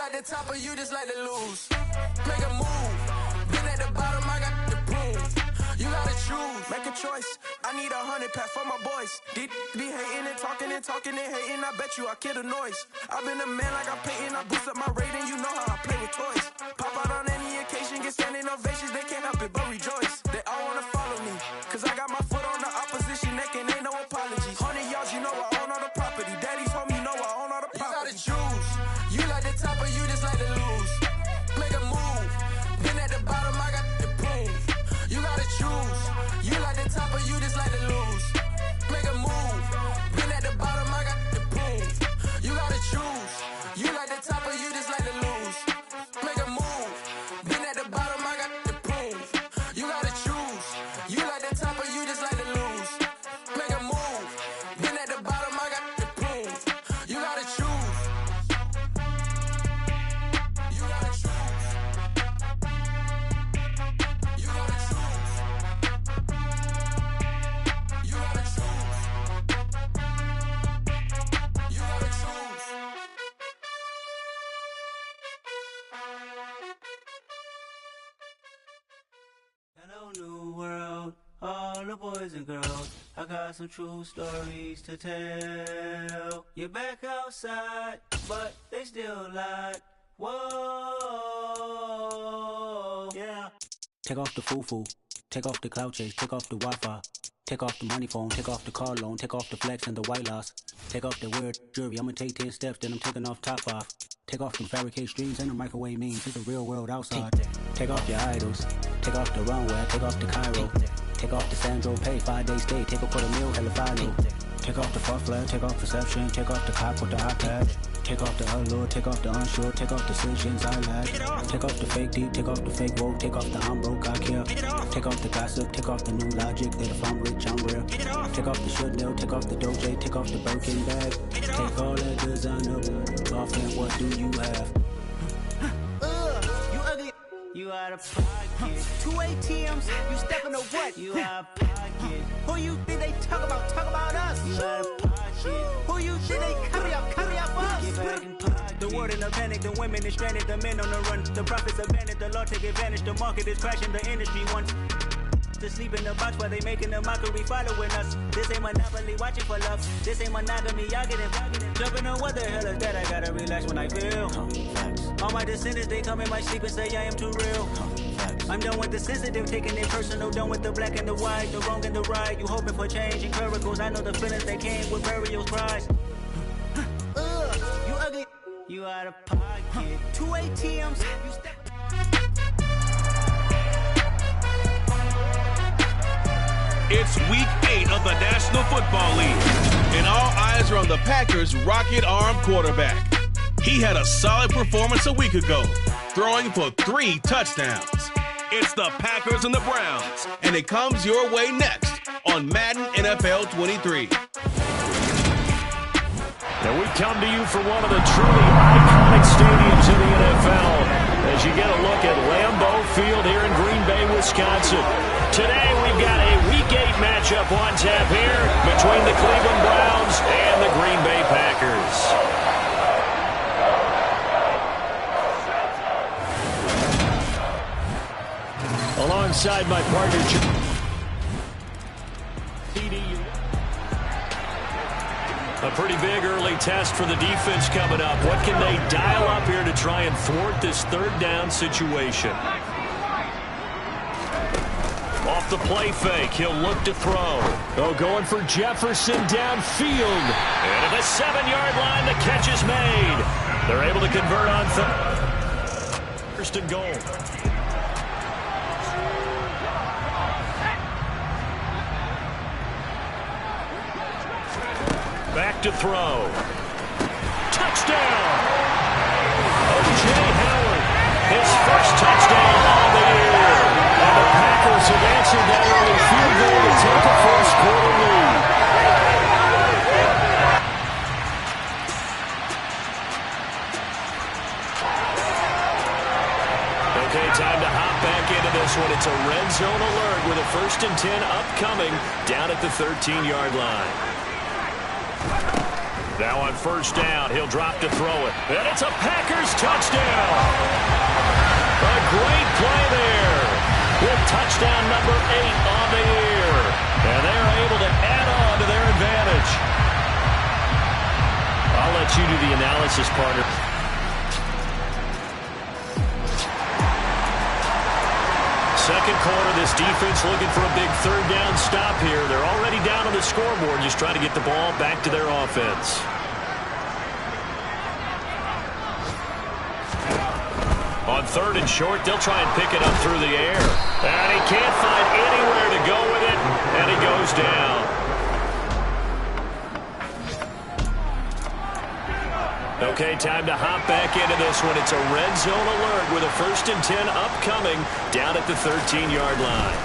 like the top or you just like to lose? Make a move. Been at the bottom, I got the prove. You gotta choose. Make a choice. I need 100 pack for my boys. Be hating and talking and hating. I bet you I kill the noise. I've been a man like I'm Peyton. I boost up my rating. You know how I play with toys. Pop out on any occasion, get standing ovations. They can't help it but rejoice. They all wanna follow me, cause I got my foot on the opposition neck and ain't no apologies. 100 yards, you know I own all the property. Daddy's home, you know I own all the property. You gotta choose. You like the top or you just like to lose? Make a move. Been at the bottom, I got the prove. You gotta choose. You like the top or you just like to lose? Make a move. Been at the bottom, I got the prove. You gotta choose. You like the top or you just like to lose? Make a move. Been at the bottom, I got the prove. You gotta choose. You like the top or you just like to lose? Make a move. Been at the bottom, I got the prove. You gotta choose. You gotta choose. You gotta choose. You gotta choose. You gotta choose. Hello, new world, all the boys and girls. I got some true stories to tell. You're back outside, but they still lied. Whoa, yeah. Take off the foo-foo, take off the cloud chase, take off the Wi-Fi. Take off the money phone, take off the car loan, take off the flex and the white loss. Take off the weird jewelry, I'ma take 10 steps, then I'm taking off top 5. Take off them fabricate streams and the microwave memes, it's a real world outside. Take off your idols, take off the runway, take off the Cairo. Take off the Sandro pay, 5-day stay, take a $250,000, hella final. Take off the far flag, take off perception, take off the cop with the iPad. Take off the allure, take off the unsure, take off decisions I lag. Take off the fake deep, take off the fake woke, take off the I'm broke, I care. Take off the gossip, take off the new logic, that if I'm rich, I'm real. Take off the should know, take off the doje, take off the Birkin bag. Take all that designer off and what do you have? You ugly. You out of pocket. 2 ATMs, you stepping to what? You out of pocket. Who you think they talk about us? You out of pocket. Who you think they carry up us? Get back in pocket. The world in a panic, the women is stranded, the men on the run. The profits abandoned, the law take advantage, the market is crashing, the industry wants to sleep in the box while they making a mockery following us. This ain't monopoly, watching for love. This ain't monogamy, y'all get it. Jumping on what the hell is that? I gotta relax when I feel. All my descendants, they come in my sleep and say I am too real. I'm done with the sensitive, taking it personal. Done with the black and the white, the wrong and the right. You hoping for change and miracles. I know the feelings that came with burial cries. You ugly. You out of pocket. 2 ATMs. You step. It's week 8 of the National Football League, and all eyes are on the Packers' rocket arm quarterback. He had a solid performance a week ago, throwing for 3 touchdowns. It's the Packers and the Browns, and it comes your way next on Madden NFL 23. And we come to you from one of the truly iconic stadiums in the NFL as you get a look at Lambeau Field here in Green Bay, Wisconsin. Today we've got a Week 8 matchup on tap here between the Cleveland Browns and the Green Bay Packers. Alongside my partner, a pretty big early test for the defense coming up. What can they dial up here to try and thwart this third down situation? Off the play fake, he'll look to throw. Oh, going for Jefferson downfield. And at the 7-yard line, the catch is made. They're able to convert on first and goal. Back to throw. Touchdown! O.J. Howard, his first touchdown of the year. And the Packers have answered that early field goal to take a first-quarter lead. Okay, time to hop back into this one. It's a red zone alert with a 1st and 10 upcoming down at the 13-yard line. Now on first down, he'll drop to throw it. And it's a Packers touchdown. A great play there with touchdown number 8 on the year. And they're able to add on to their advantage. I'll let you do the analysis, partner. Second quarter, this defense looking for a big third down stop here. They're already down on the scoreboard, just trying to get the ball back to their offense. On third and short, they'll try and pick it up through the air. And he can't find anywhere to go with it, and he goes down. Okay, time to hop back into this one. It's a red zone alert with a 1st and 10 upcoming down at the 13-yard line.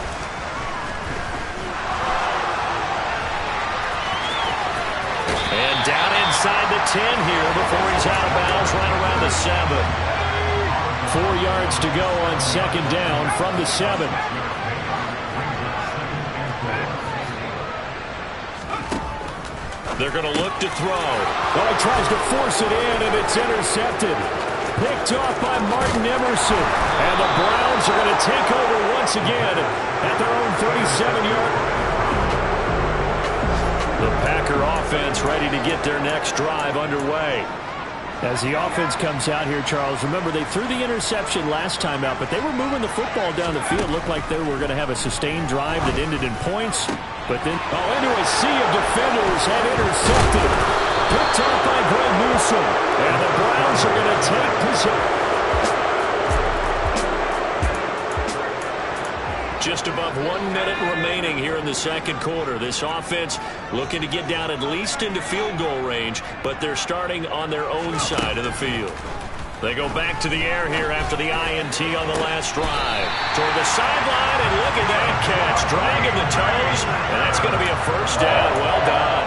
And down inside the 10 here before he's out of bounds right around the 7. 4 yards to go on second down from the 7. They're going to look to throw. Well, he tries to force it in, and it's intercepted. Picked off by Martin Emerson. And the Browns are going to take over once again at their own 37-yard. The Packer offense ready to get their next drive underway. As the offense comes out here, Charles, remember they threw the interception last time out, but they were moving the football down the field. Looked like they were going to have a sustained drive that ended in points. But then, into a sea of defenders had intercepted. Picked off by Greg Newsom. And the Browns are going to take possession. Just above 1 minute remaining here in the second quarter. This offense looking to get down at least into field goal range, but they're starting on their own side of the field. They go back to the air here after the INT on the last drive. Toward the sideline, and look at that catch. Dragging the toes, and that's going to be a first down. Well done.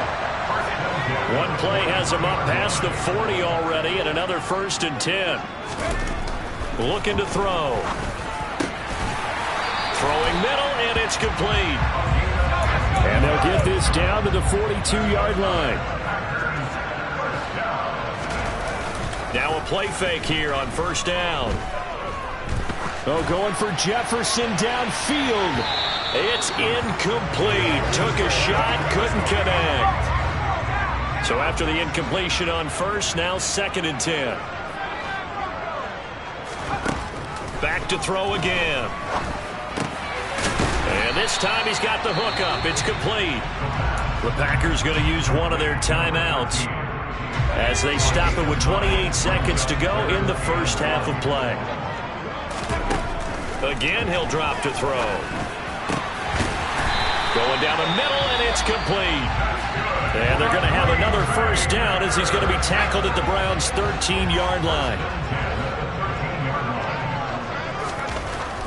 One play has him up past the 40 already, and another 1st and 10. Looking to throw. Throwing middle, and it's complete. And they'll get this down to the 42-yard line. Now a play fake here on first down. Oh, going for Jefferson downfield. It's incomplete. Took a shot, couldn't connect. So after the incompletion on first, now 2nd and 10. Back to throw again. And this time he's got the hook up. It's complete. The Packers going to use one of their timeouts as they stop it with 28 seconds to go in the first half of play. Again, he'll drop to throw. Going down the middle, and it's complete. And they're going to have another first down as he's going to be tackled at the Browns' 13-yard line.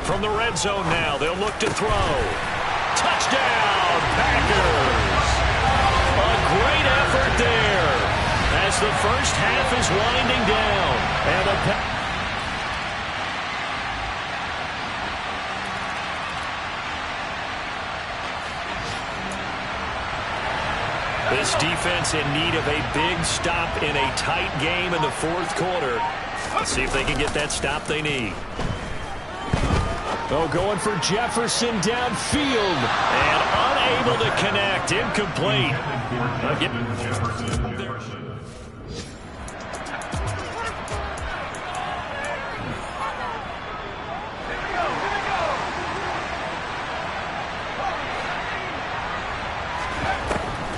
From the red zone now, they'll look to throw. Touchdown, Packers! A great effort there as the first half is winding down. And this defense in need of a big stop in a tight game in the fourth quarter. Let's see if they can get that stop they need. Oh, going for Jefferson downfield. And unable to connect. Incomplete.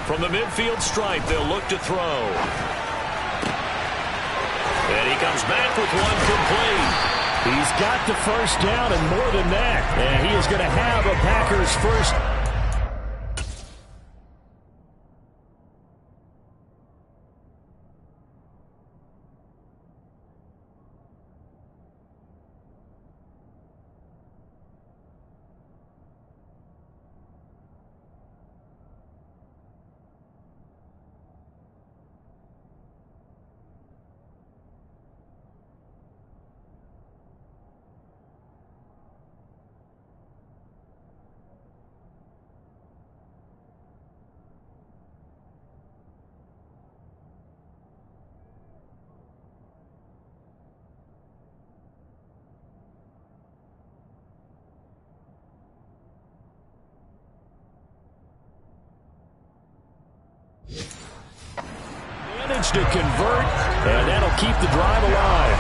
From the midfield stripe, they'll look to throw. And he comes back with one complete. He's got the first down and more than that. And he is going to have a Packers first. yards to convert, and that'll keep the drive alive.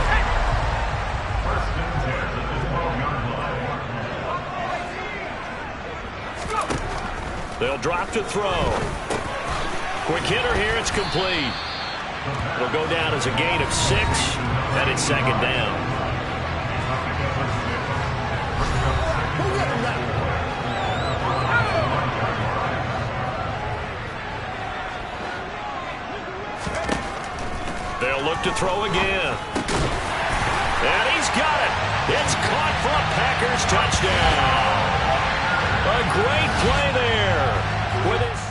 They'll drop to throw. Quick hitter here. It's complete. It'll go down as a gain of 6, and it's second down. They'll look to throw again. And he's got it. It's caught for a Packers touchdown. A great play there. With his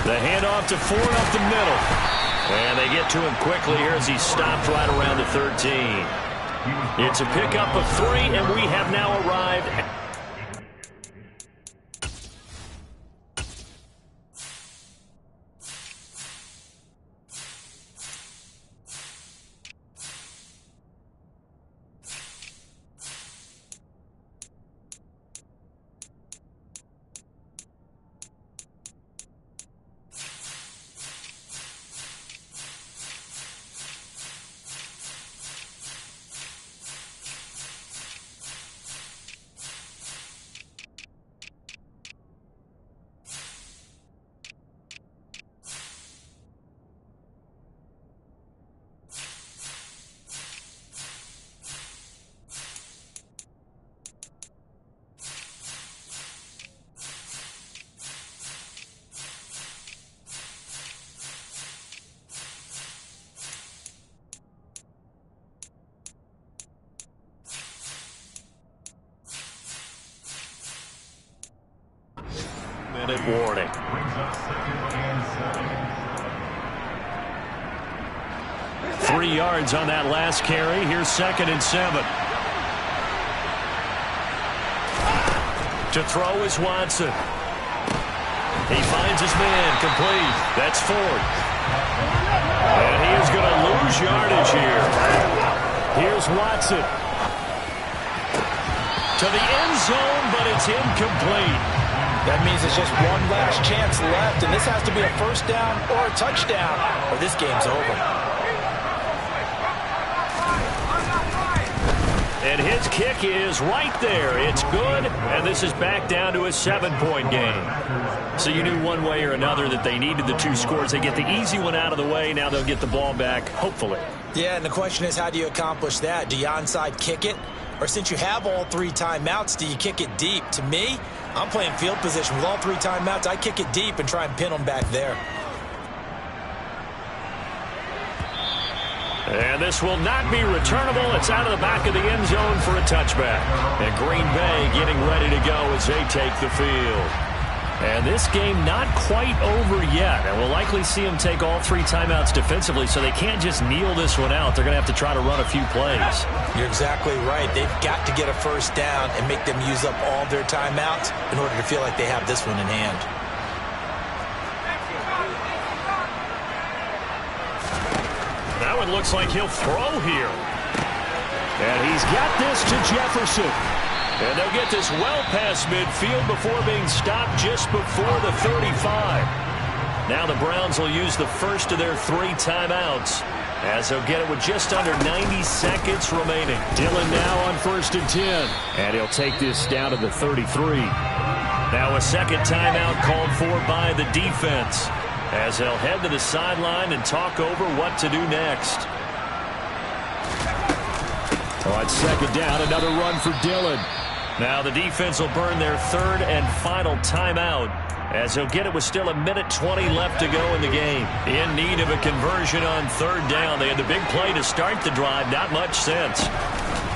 the handoff to Ford up the middle. And they get to him quickly here as he stopped right around the 13. It's a pickup of 3, and we have now arrived at minute warning. Three yards on that last carry. Here's 2nd and 7. To throw is Watson. He finds his man. Complete. That's Ford. And he is going to lose yardage here. Here's Watson. To the end zone, but it's incomplete. That means it's just one last chance left, and this has to be a first down or a touchdown, or this game's over. And his kick is right there. It's good, and this is back down to a 7-point game. So you knew one way or another that they needed the 2 scores. They get the easy one out of the way. Now they'll get the ball back, hopefully. Yeah, and the question is, how do you accomplish that? Do you onside kick it? Or since you have all 3 timeouts, do you kick it deep? To me, I'm playing field position. With all 3 timeouts, I kick it deep and try and pin them back there. And this will not be returnable. It's out of the back of the end zone for a touchback. And Green Bay getting ready to go as they take the field. And this game not quite over yet. And we'll likely see them take all 3 timeouts defensively, so they can't just kneel this one out. They're going to have to try to run a few plays. You're exactly right. They've got to get a first down and make them use up all their timeouts in order to feel like they have this one in hand. Now it looks like he'll throw here. And he's got this to Jefferson. And they'll get this well past midfield before being stopped just before the 35. Now the Browns will use the first of their 3 timeouts as they'll get it with just under 90 seconds remaining. Dillon now on 1st and 10. And he'll take this down to the 33. Now a second timeout called for by the defense as they'll head to the sideline and talk over what to do next. On 2nd down, another run for Dillon. Now the defense will burn their 3rd and final timeout as they'll get it with still 1:20 left to go in the game. In need of a conversion on 3rd down. They had the big play to start the drive. Not much sense.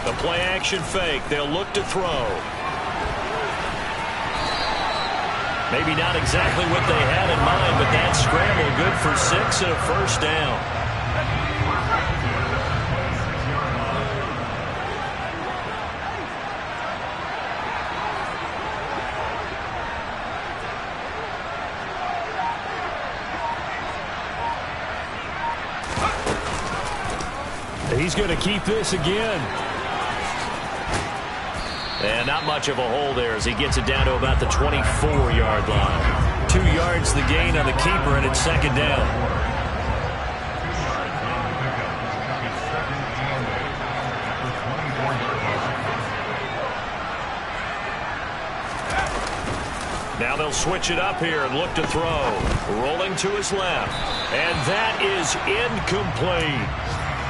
The play action fake. They'll look to throw. Maybe not exactly what they had in mind, but that scramble good for 6 and a first down. He's going to keep this again. And not much of a hole there as he gets it down to about the 24-yard line. 2 yards the gain on the keeper, and it's second down. Now they'll switch it up here and look to throw. Rolling to his left. And that is incomplete.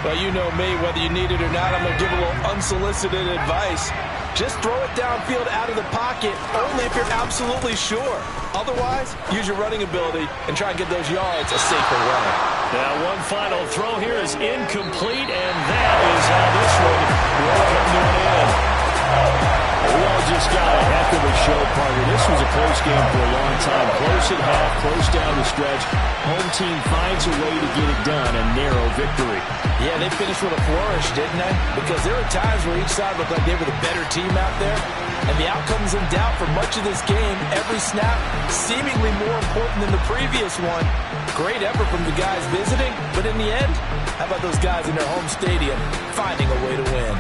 Well, you know me, whether you need it or not, I'm going to give a little unsolicited advice. Just throw it downfield out of the pocket, only if you're absolutely sure. Otherwise, use your running ability and try and get those yards a safer way. Now one final throw here is incomplete, and that is how this one will come to an end. We all just got a heck of a show, partner. This was a close game for a long time. Close at half, close down the stretch. Home team finds a way to get it done, a narrow victory. Yeah, they finished with a flourish, didn't they? Because there were times where each side looked like they were the better team out there. And the outcome's in doubt for much of this game. Every snap seemingly more important than the previous one. Great effort from the guys visiting. But in the end, how about those guys in their home stadium finding a way to win?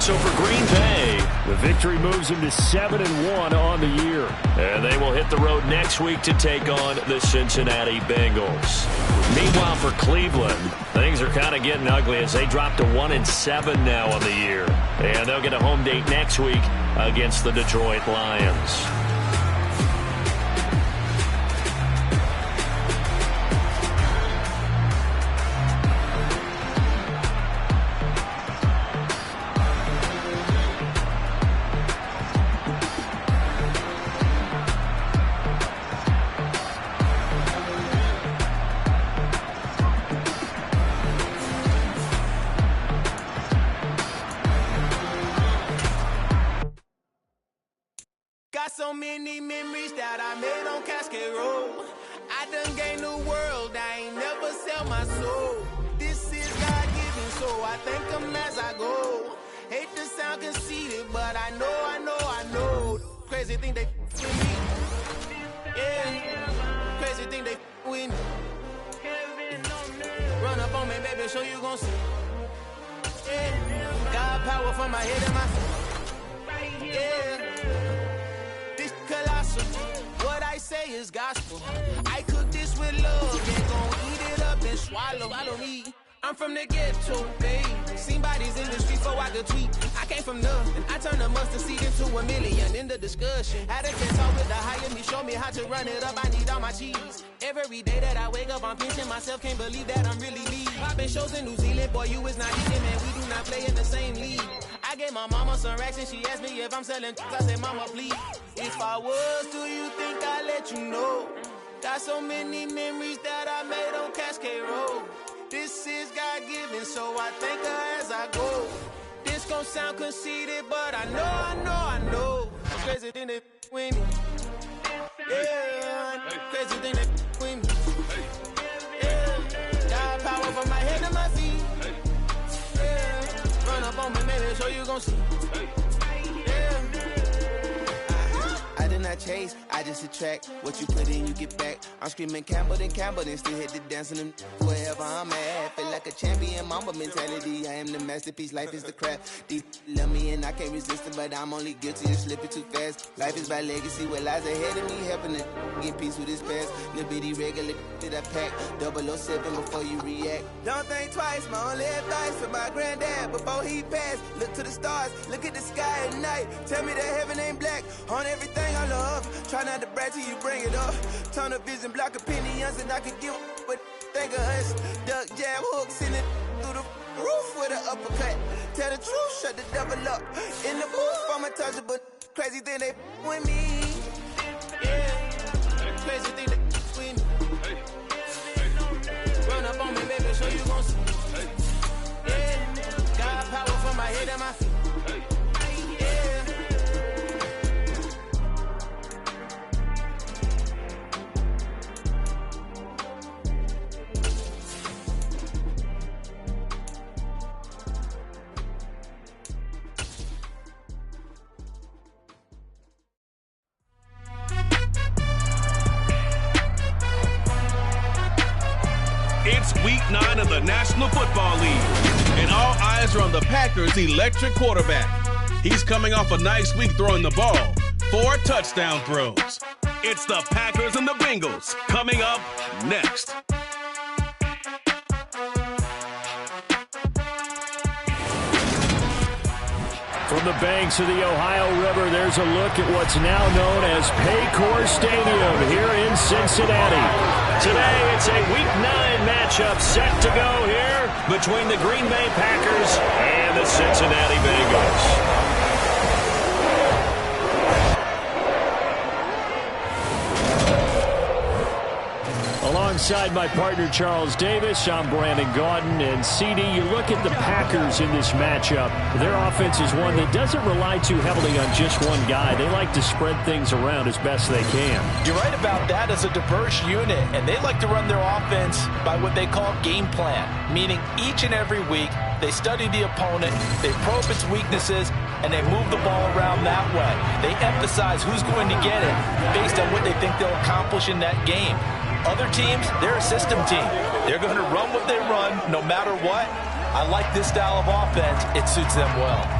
So for Green Bay, the victory moves them to 7-1 on the year. And they will hit the road next week to take on the Cincinnati Bengals. Meanwhile, for Cleveland, things are kind of getting ugly as they drop to 1-7 now on the year. And they'll get a home date next week against the Detroit Lions. So many memories that I made on Cascade Road. I done gained the world, I ain't never sell my soul. This is God-given, so I thank him as I go. Hate to sound conceited, but I know. Crazy thing they with me. Yeah, crazy thing they with me. Run up on me, baby, so you gon' see. Yeah, God power from my head and my feet. Yeah. Colossal. What I say is gospel. I cook this with love, then gon' eat it up and swallow me. I'm from the ghetto, babe. Seen bodies in the street before I could tweet. I came from nothing. I turned a mustard seed into a million in the discussion. Had a test talk with the higher me, show me how to run it up. I need all my cheese. Every day that I wake up, I'm pinching myself. Can't believe that I'm really me. Popping shows in New Zealand, boy, you is not eating, man. We do not play in the same league. I gave my mama some racks and she asked me if I'm selling. I said, mama, please. If I was, do you think I'd let you know? Got so many memories that I made on Cascade Road. This is God-given, so I thank her as I go. This gon' sound conceited, but I know. Crazy thing they with me. Yeah, crazy thing they with me. Yeah, God power from my head to my feet. Yeah, run up on me, baby, so you gon' see. I did not chase, I just attract. What you put in, you get back. I'm screaming Campbell, then still hit the dance and them wherever I'm at. Feel like a champion, mamba mentality. I am the masterpiece, life is the craft. Deep love me and I can't resist it, but I'm only guilty of slipping too fast. Life is by legacy, what lies ahead of me, helping to get peace with this past. Little bitty regular that I pack, 007 before you react. Don't think twice, my only advice for my granddad before he passed. Look to the stars, look at the sky at night. Tell me that heaven ain't black on everything I love. Try not to brag till you bring it up. Tunnel vision, block opinions, and I can give what think of us. Duck jab hooks in it through the roof with an uppercut. Tell the truth, shut the devil up. In the booth, I'm untouchable. Crazy thing they with me. Yeah, crazy thing they with me. Run up on me, baby, so you gon' see. Yeah, God power from my head and my feet. Week 9 of the National Football League, and all eyes are on the Packers' electric quarterback. He's coming off a nice week throwing the ball, 4 touchdown throws. It's the Packers and the Bengals coming up next. From the banks of the Ohio River, there's a look at what's now known as Paycor Stadium here in Cincinnati. Today, it's a Week 9 matchup set to go here between the Green Bay Packers and the Cincinnati Bengals. Alongside my partner, Charles Davis, I'm Brandon Gaudin. And CD, you look at the Packers in this matchup. Their offense is one that doesn't rely too heavily on just one guy. They like to spread things around as best they can. You're right about that. As a diverse unit, and they like to run their offense by what they call game plan, meaning each and every week they study the opponent, they probe its weaknesses, and they move the ball around that way. They emphasize who's going to get it based on what they think they'll accomplish in that game. Other teams, they're a system team. They're going to run what they run no matter what. I like this style of offense. It suits them well.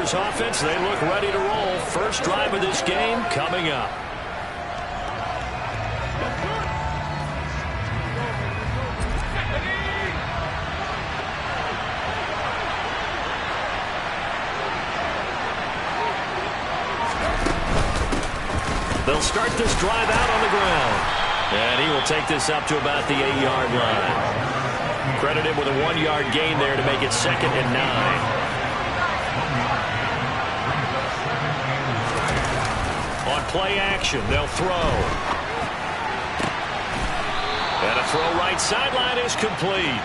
Offense, they look ready to roll. First drive of this game coming up. They'll start this drive out on the ground. And he will take this up to about the 8-yard line. Credited with a 1-yard gain there to make it 2nd and 9. On play action, they'll throw. And a throw right sideline is complete.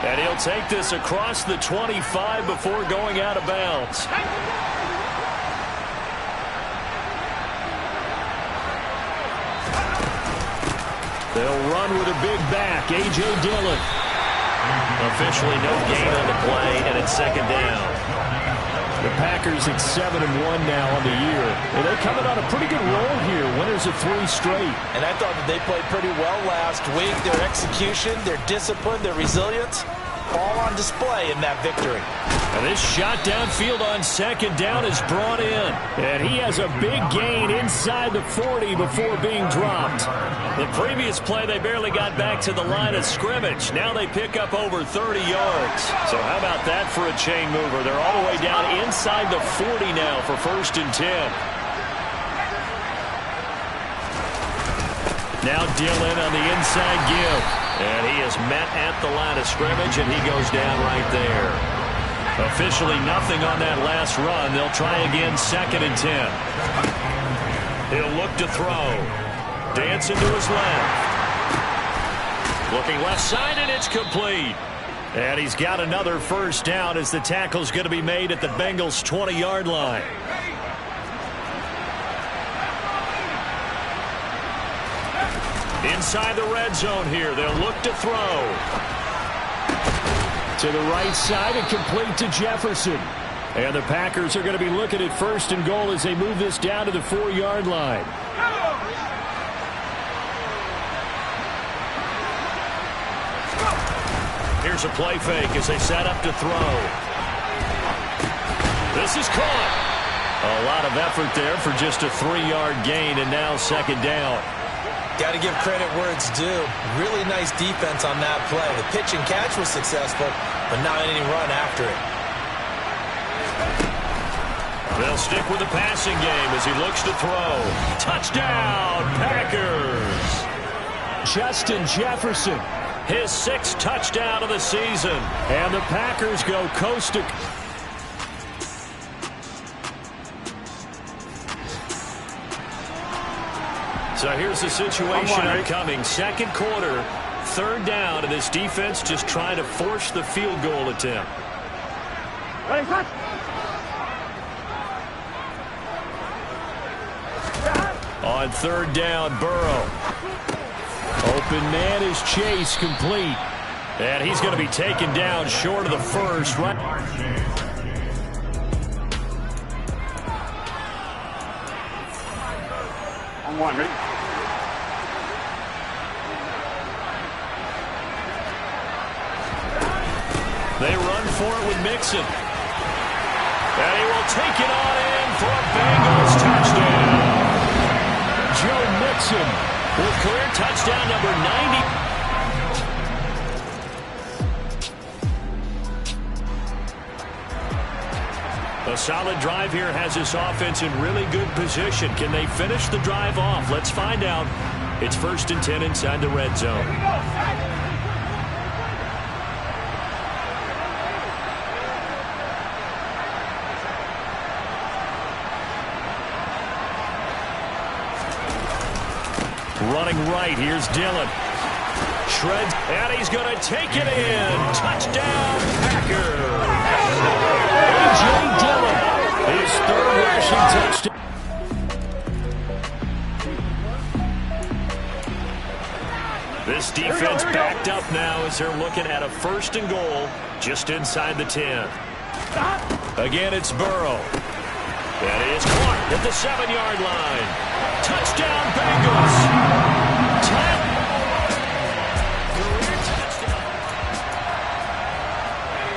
And he'll take this across the 25 before going out of bounds. They'll run with a big back, A.J. Dillon. Officially no gain on the play, and it's 2nd down. The Packers at 7-1 now on the year. And they're coming on a pretty good roll here. Winners of 3 straight. And I thought that they played pretty well last week. Their execution, their discipline, their resilience, all on display in that victory. And this shot downfield on 2nd down is brought in. And he has a big gain inside the 40 before being dropped. The previous play, they barely got back to the line of scrimmage. Now they pick up over 30 yards. So how about that for a chain mover? They're all the way down inside the 40 now for 1st and 10. Now Dillon on the inside give. And he is met at the line of scrimmage, and he goes down right there. Officially nothing on that last run. They'll try again 2nd and 10. He'll look to throw. Dancing to his left. Looking left side, and it's complete. And he's got another 1st down as the tackle's going to be made at the Bengals' 20-yard line. Inside the red zone here. They'll look to throw. To the right side and complete to Jefferson. And the Packers are going to be looking at 1st and goal as they move this down to the 4-yard line. Here's a play fake as they set up to throw. This is caught. A lot of effort there for just a 3-yard gain, and now 2nd down. Got to give credit where it's due. Really nice defense on that play. The pitch and catch was successful, but not any run after it. They'll stick with the passing game as he looks to throw. Touchdown, Packers! Justin Jefferson, his 6th touchdown of the season. And the Packers go coast to coast. So here's the situation upcoming. Second quarter, third down, and this defense just trying to force the field goal attempt. On third down, Burrow. Open man is Chase, complete. And he's going to be taken down short of the first. Right. On one, ready? They run for it with Mixon. And he will take it on in for a Bengals touchdown. Joe Mixon with career touchdown number 90. A solid drive here has this offense in really good position. Can they finish the drive off? Let's find out. It's 1st and 10 inside the red zone. Running right, here's Dillon. Shreds, and he's going to take it in. Touchdown, Packers. A.J. Dillon, his third rushing touchdown. This defense backed up now as they're looking at a 1st and goal just inside the 10. Again, it's Burrow. That is Clark at the 7-yard line. Touchdown, Bengals.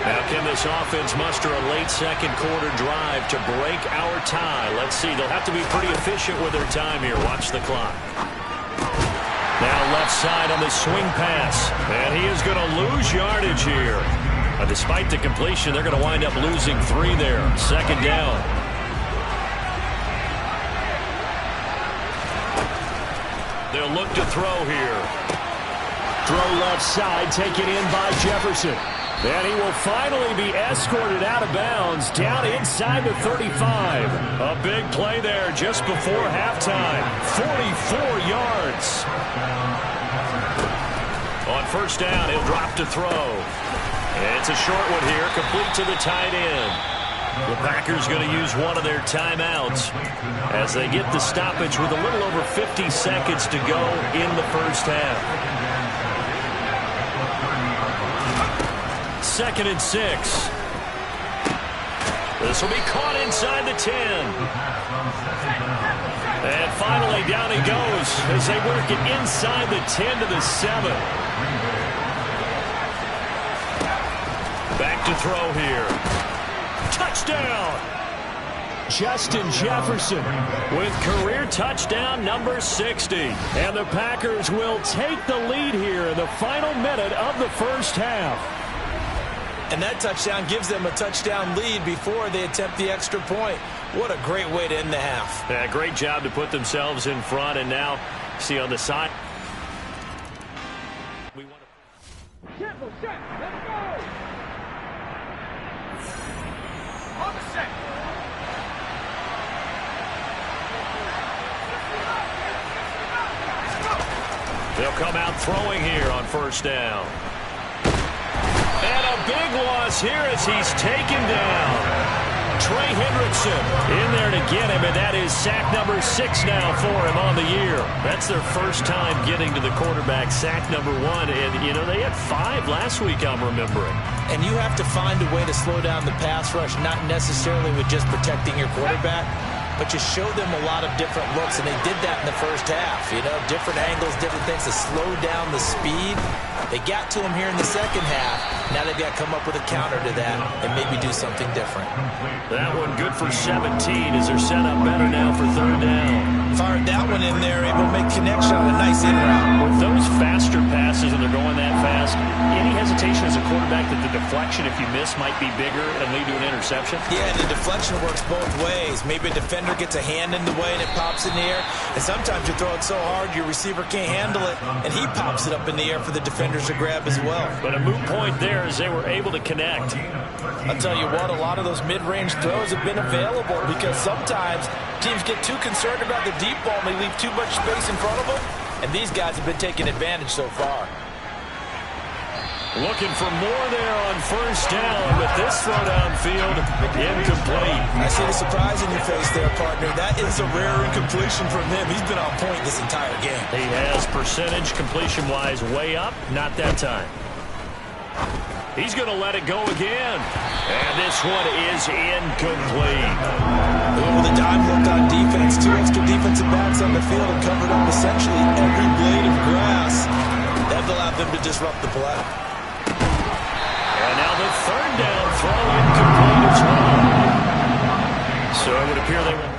Now, can this offense muster a late second quarter drive to break our tie? Let's see. They'll have to be pretty efficient with their time here. Watch the clock. Now left side on the swing pass. And he is going to lose yardage here. Despite the completion, they're going to wind up losing 3 there. 2nd down. They'll look to throw here. Throw left side, taken in by Jefferson. And he will finally be escorted out of bounds down inside the 35. A big play there just before halftime. 44 yards. On 1st down, he'll drop to throw. It's a short one here, complete to the tight end. The Packers going to use one of their timeouts as they get the stoppage with a little over 50 seconds to go in the first half. 2nd and 6. This will be caught inside the 10. And finally down he goes as they work it inside the 10 to the 7. Back to throw here. Touchdown! Justin Jefferson with career touchdown number 60. And the Packers will take the lead here in the final minute of the first half. And that touchdown gives them a touchdown lead before they attempt the extra point. What a great way to end the half. Yeah, great job to put themselves in front. And now, see on the side. We want to... Let's go! On the set. They'll come out throwing here on 1st down. And a big loss here as he's taken down. Trey Hendrickson in there to get him, and that is sack number 6 now for him on the year. That's their first time getting to the quarterback, sack number 1. And, you know, they had 5 last week, I'm remembering. And you have to find a way to slow down the pass rush, not necessarily with just protecting your quarterback, but you show them a lot of different looks, and they did that in the first half. You know, different angles, different things to slow down the speed. They got to him here in the second half. Now they've got to come up with a counter to that and maybe do something different. That one good for 17 as they're set up better now for 3rd down. Fired that one in there, able to make connection on a nice in route. With those faster passes and they're going that fast, any hesitation as a quarterback that the deflection, if you miss, might be bigger and lead to an interception? Yeah, and the deflection works both ways. Maybe a defender defender gets a hand in the way and it pops in the air. And sometimes you throw it so hard your receiver can't handle it, and he pops it up in the air for the defenders to grab as well. But a moot point there as they were able to connect. I'll tell you what, a lot of those mid-range throws have been available because sometimes teams get too concerned about the deep ball and they leave too much space in front of them, and these guys have been taking advantage so far. Looking for more there on first down, but this throw downfield incomplete. I see the surprise in your face there, partner. That is a rare incompletion from him. He's been on point this entire game. He has percentage completion-wise way up. Not that time. He's going to let it go again. And this one is incomplete. With a dime look on defense, 2 extra defensive backs on the field and covered up essentially every blade of grass. That allowed them to disrupt the play. And now the third down throw incomplete as well. So it would appear they will.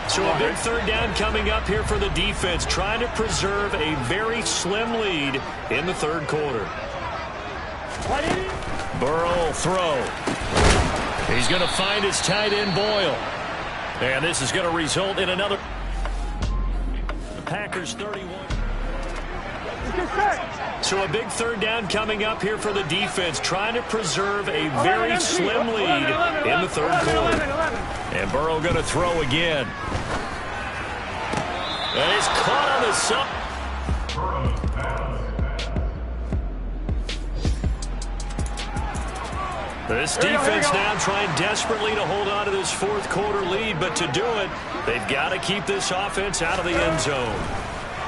So a big third down coming up here for the defense, trying to preserve a very slim lead in the third quarter. Burrow throw. He's going to find his tight end Boyle. And this is going to result in another. Packers 31. So a big third down coming up here for the defense, trying to preserve a very slim lead in the third quarter. And Burrow going to throw again. And he's caught on the sub. This defense now trying desperately to hold on to this fourth quarter lead, but to do it, they've got to keep this offense out of the end zone.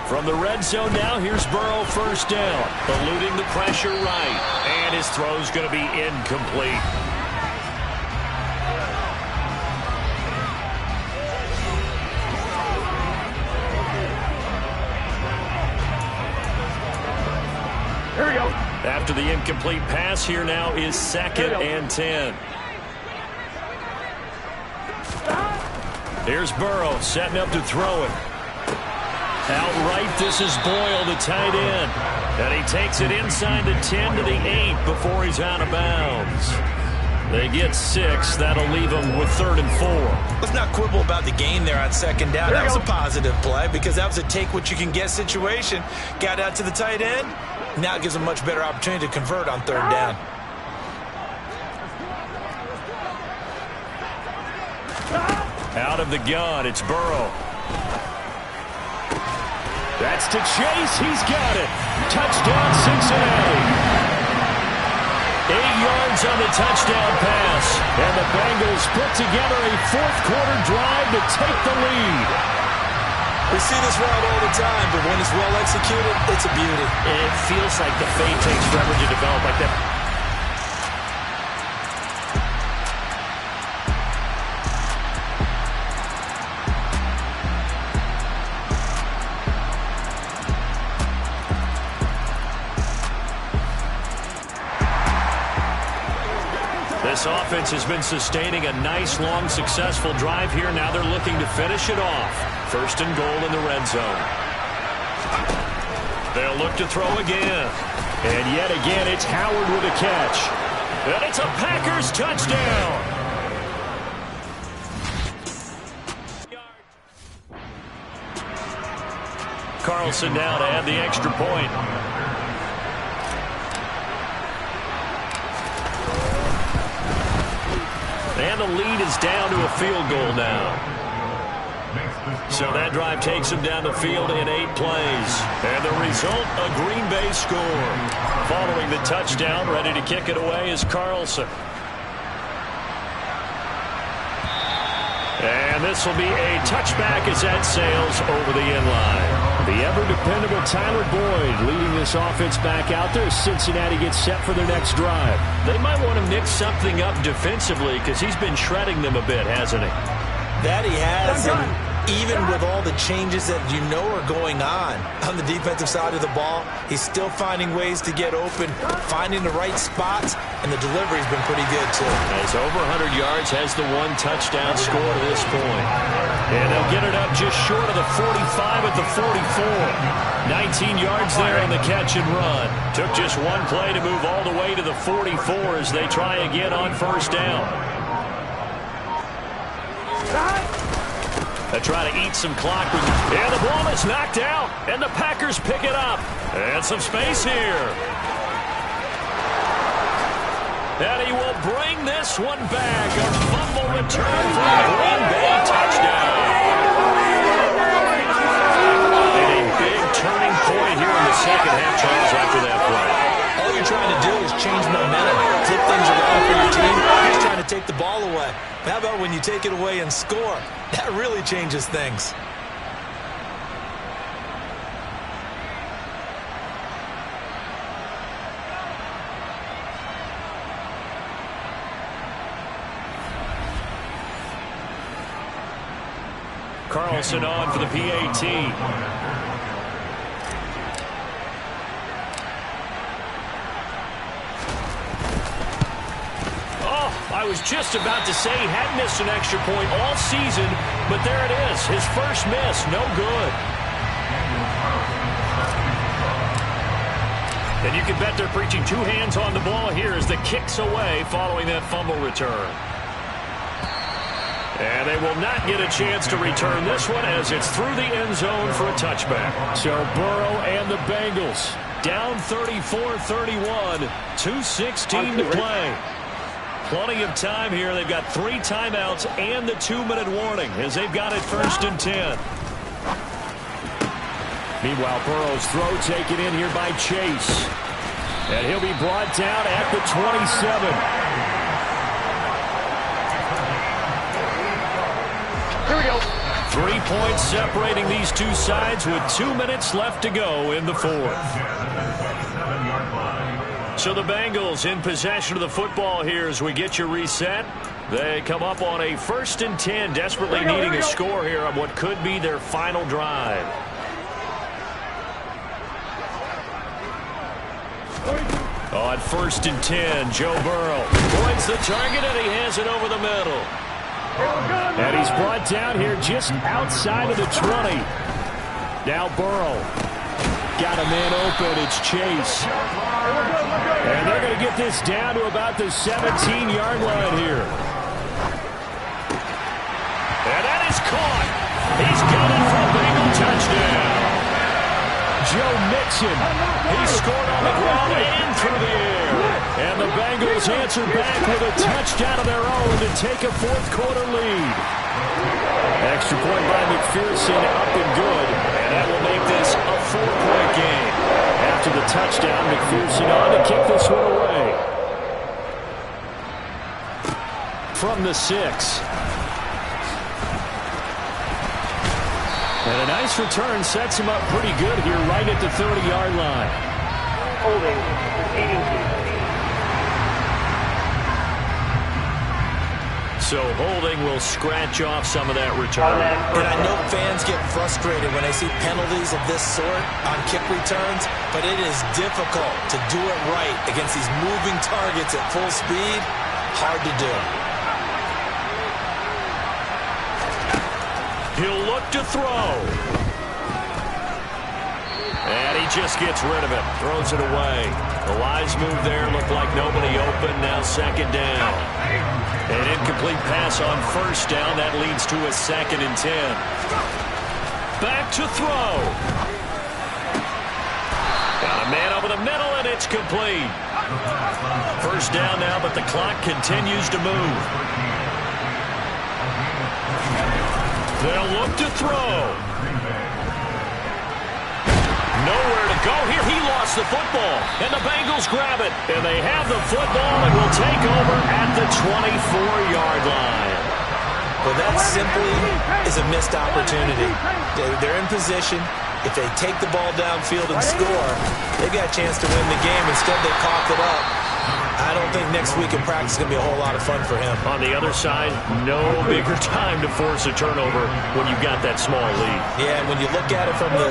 From the red zone now, here's Burrow first down, eluding the pressure right, and his throw's going to be incomplete. Here we go. After the incomplete pass, here now is 2nd and 10. Here's Burrow setting up to throw it. Outright, this is Boyle, the tight end. And he takes it inside the 10 to the 8 before he's out of bounds. They get 6. That'll leave them with 3rd and 4. Let's not quibble about the gain there on second down. That was a positive play because that was a take-what-you-can-get situation. Got out to the tight end. Now it gives them a much better opportunity to convert on third down. Out of the gun, it's Burrow. That's to Chase. He's got it. Touchdown, Cincinnati. 8 yards on the touchdown pass. And the Bengals put together a fourth quarter drive to take the lead. We see this route all the time, but when it's well executed, it's a beauty. It feels like the fade takes forever to develop like that. This offense has been sustaining a nice, long, successful drive here. Now they're looking to finish it off. 1st and goal in the red zone. They'll look to throw again. And yet again, it's Howard with a catch. And it's a Packers touchdown. Carlson now to add the extra point. And the lead is down to a field goal now. So that drive takes them down the field in 8 plays. And the result, a Green Bay score. Following the touchdown, ready to kick it away is Carlson. And this will be a touchback as that sails over the end line. The ever-dependable Tyler Boyd leading this offense back out there as Cincinnati gets set for their next drive. They might want to mix something up defensively because he's been shredding them a bit, hasn't he? That he has, and even with all the changes that you know are going on the defensive side of the ball, he's still finding ways to get open, finding the right spots, and the delivery's been pretty good, too. Has over 100 yards, has the 1 touchdown score to this point. And they'll get it up just short of the 45 at the 44. 19 yards there on the catch and run. Took just one play to move all the way to the 44 as they try again on first down. They try to eat some clock. And the ball is knocked out, and the Packers pick it up. And some space here. And he will bring this one back. A fumble return for a Green Bay touchdown. And a big turning point here in the second half, Charles, after that play. All you're trying to do is change momentum, flip things around for your team. You're trying to take the ball away. How about when you take it away and score? That really changes things. Carlson on for the PAT. I was just about to say he hadn't missed an extra point all season, but there it is. His first miss, no good. And you can bet they're preaching two hands on the ball here as the kick's away following that fumble return. And they will not get a chance to return this one as it's through the end zone for a touchback. So Burrow and the Bengals down 34-31, 2:16 to play. Plenty of time here. They've got 3 timeouts and the 2-minute warning as they've got it 1st and 10. Meanwhile, Burrow's throw taken in here by Chase. And he'll be brought down at the 27. Here we go. 3 points separating these two sides with 2 minutes left to go in the 4th. So the Bengals in possession of the football here as we get you reset. They come up on a 1st and 10, desperately needing a score here on what could be their final drive. On 1st and 10, Joe Burrow points the target and he has it over the middle. And he's brought down here just outside of the 20. Now Burrow. Got a man open. It's Chase. And they're going to get this down to about the 17-yard line here. And that is caught. He's got it for a Bengal touchdown. Joe Mixon. He scored on the ground and through the air. And the Bengals answer back with a touchdown of their own to take a 4th-quarter lead. Extra point by McPherson, up and good. And that will make this a 4-point game. After the touchdown, McPherson on to kick this one away. From the 6. And a nice return sets him up pretty good here right at the 30-yard line. Holding. 82. So holding will scratch off some of that return. And I know fans get frustrated when they see penalties of this sort on kick returns, but it is difficult to do it right against these moving targets at full speed. Hard to do. He'll look to throw. And he just gets rid of it. Throws it away. The wise move there. Looked like nobody open. Now 2nd down. An incomplete pass on 1st down. That leads to a 2nd and 10. Back to throw. Got a man over the middle, and it's complete. 1st down now, but the clock continues to move. They'll look to throw. Nowhere to go here. He lost the football, and the Bengals grab it. And they have the football and will take over at the 24-yard line. Well, that simply is a missed opportunity. They're in position. If they take the ball downfield and score, they've got a chance to win the game. Instead, they cough it up. I don't think next week in practice is going to be a whole lot of fun for him. On the other side, no bigger time to force a turnover when you've got that small lead. Yeah, and when you look at it from the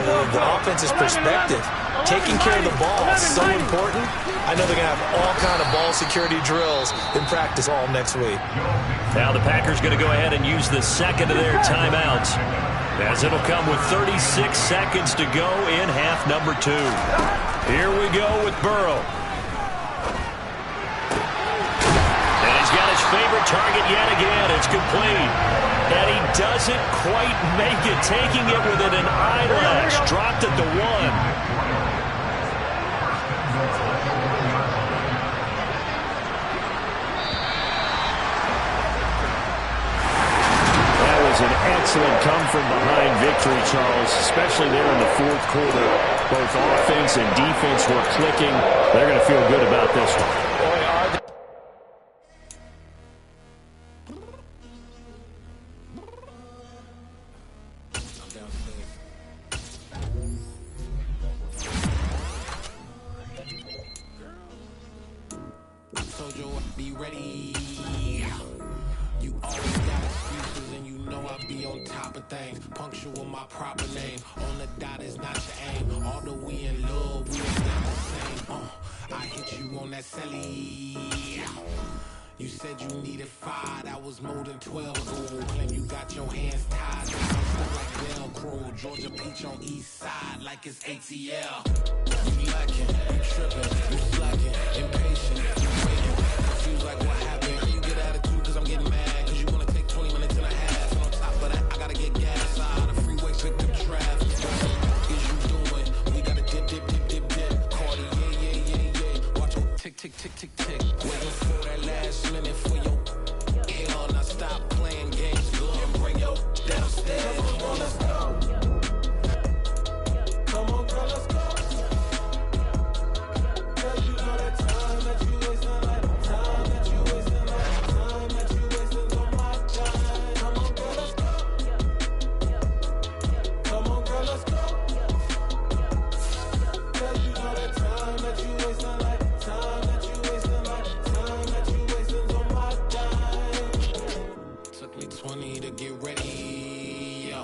offense's perspective, taking care of the ball is so important. I know they're going to have all kind of ball security drills in practice all next week. Now the Packers going to go ahead and use the 2nd of their timeouts. as it'll come with 36 seconds to go in half number 2. Here we go with Burrow. And he's got his favorite target yet again. It's complete. And he doesn't quite make it, taking it within an eyelash. Dropped at the 1. An excellent come-from-behind victory, Charles, especially there in the fourth quarter. Both offense and defense were clicking. They're going to feel good about this one. Told you I'd be ready. You always got excuses and you know I be on top of things. Punctual my proper name. On the dot is not your aim. Although we in love, we is not the same. I hit you on that celly. You said you needed 5, that was more than 12 gold. Claim you got your hands tied, stuck like Velcro. Georgia Peach on east side like it's ATL. You lacking, you tripping, you slacking, impatient, you waiting. Confused like what happened. How you get attitude cause I'm getting mad. Cause you wanna take 20 minutes and a half. And on top of that, I gotta get gas. Side the freeway, pick up traffic. What is you doing? We gotta dip, dip, dip, dip, dip. Cardi, yeah. Watch your tick, tick, tick, tick, tick. Waiting for that last minute for your hell. Now stop playing games. Go and bring your downstairs. Come on, let's go. Come on, girl, let's go. Cause you know that time that you wasting, like time that you wasting, like time that you wasting on my time. Come on, girl, let's go. Come on, girl, let's go. Cause you know that time that you wasting, like time that you wasting, like time that you wasting on my time. Took me 20 to get ready, yo.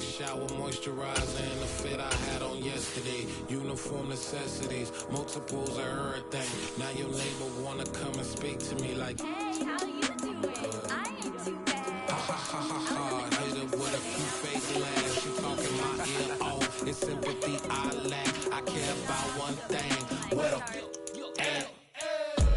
Shower moisturizer and the fit I had on yesterday. Uniform necessities, multiples of everything. Now your neighbor wanna come and speak to me like, Hey, how you doing? I ain't too bad. ha ha ha ha ha. Hit her with a few fake laughs. She talking my ear off. It's sympathy I lack. I care about one thing. What up? And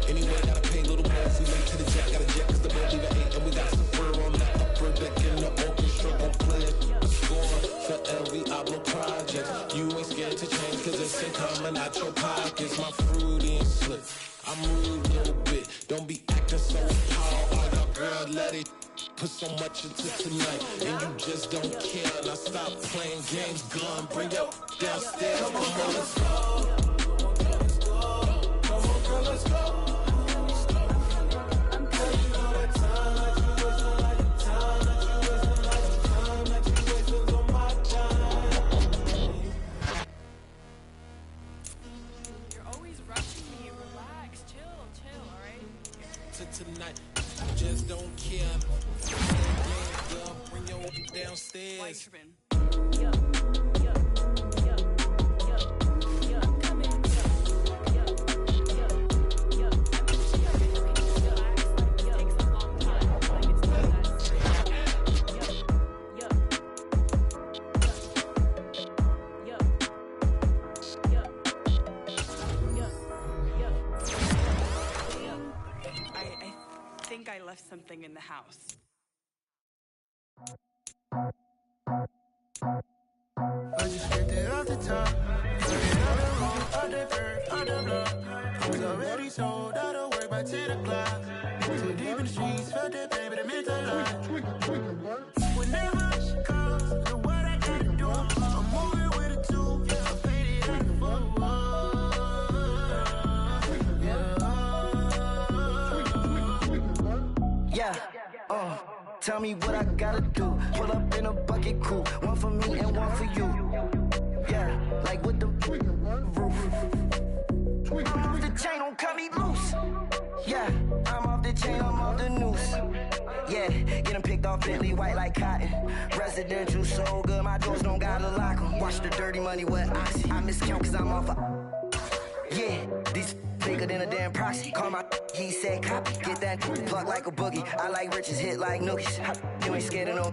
anyway, gotta pay a little more. If we late to the jet, gotta jet cause the boat leave at 8. And we got some fur on the upper deck in the orchestra. Gon' play a score for every Ablo project. You ain't scared to change cause it's in coming out your pockets. My fruity and slip. I'm rude a little bit. Don't be acting so tall. All your girl, let it put so much into tonight. And you just don't care. Now stop playing games. Gun, bring your downstairs. Come on, let's go. Come on, girl, let's go. Tonight, just don't care. Girl, bring your downstairs. I left something in the house. I just skipped it off the top. Put it on the road, out the curve, out the block. We already sold out of work by 10 o'clock. Too deep in the streets, felt that pain, but it meant a lot. Whenever she calls, know what I gotta do. I'm moving with a two, I paid it in full. Yeah, tell me what I gotta do. Pull up in a bucket crew, one for me and one for you. Yeah, like with the roof. I'm off the chain, don't cut me loose. Yeah, I'm off the chain, I'm off the noose. Yeah, get them picked off Bentley, white like cotton. Residential, so good, my doors don't gotta lock them. Watch the dirty money with Oxy. I miscount cause I'm off a... Yeah, these bigger than a damn proxy. Call my he said copy. Get that plug like a boogie. I like riches, hit like nookies. You ain't scared of no...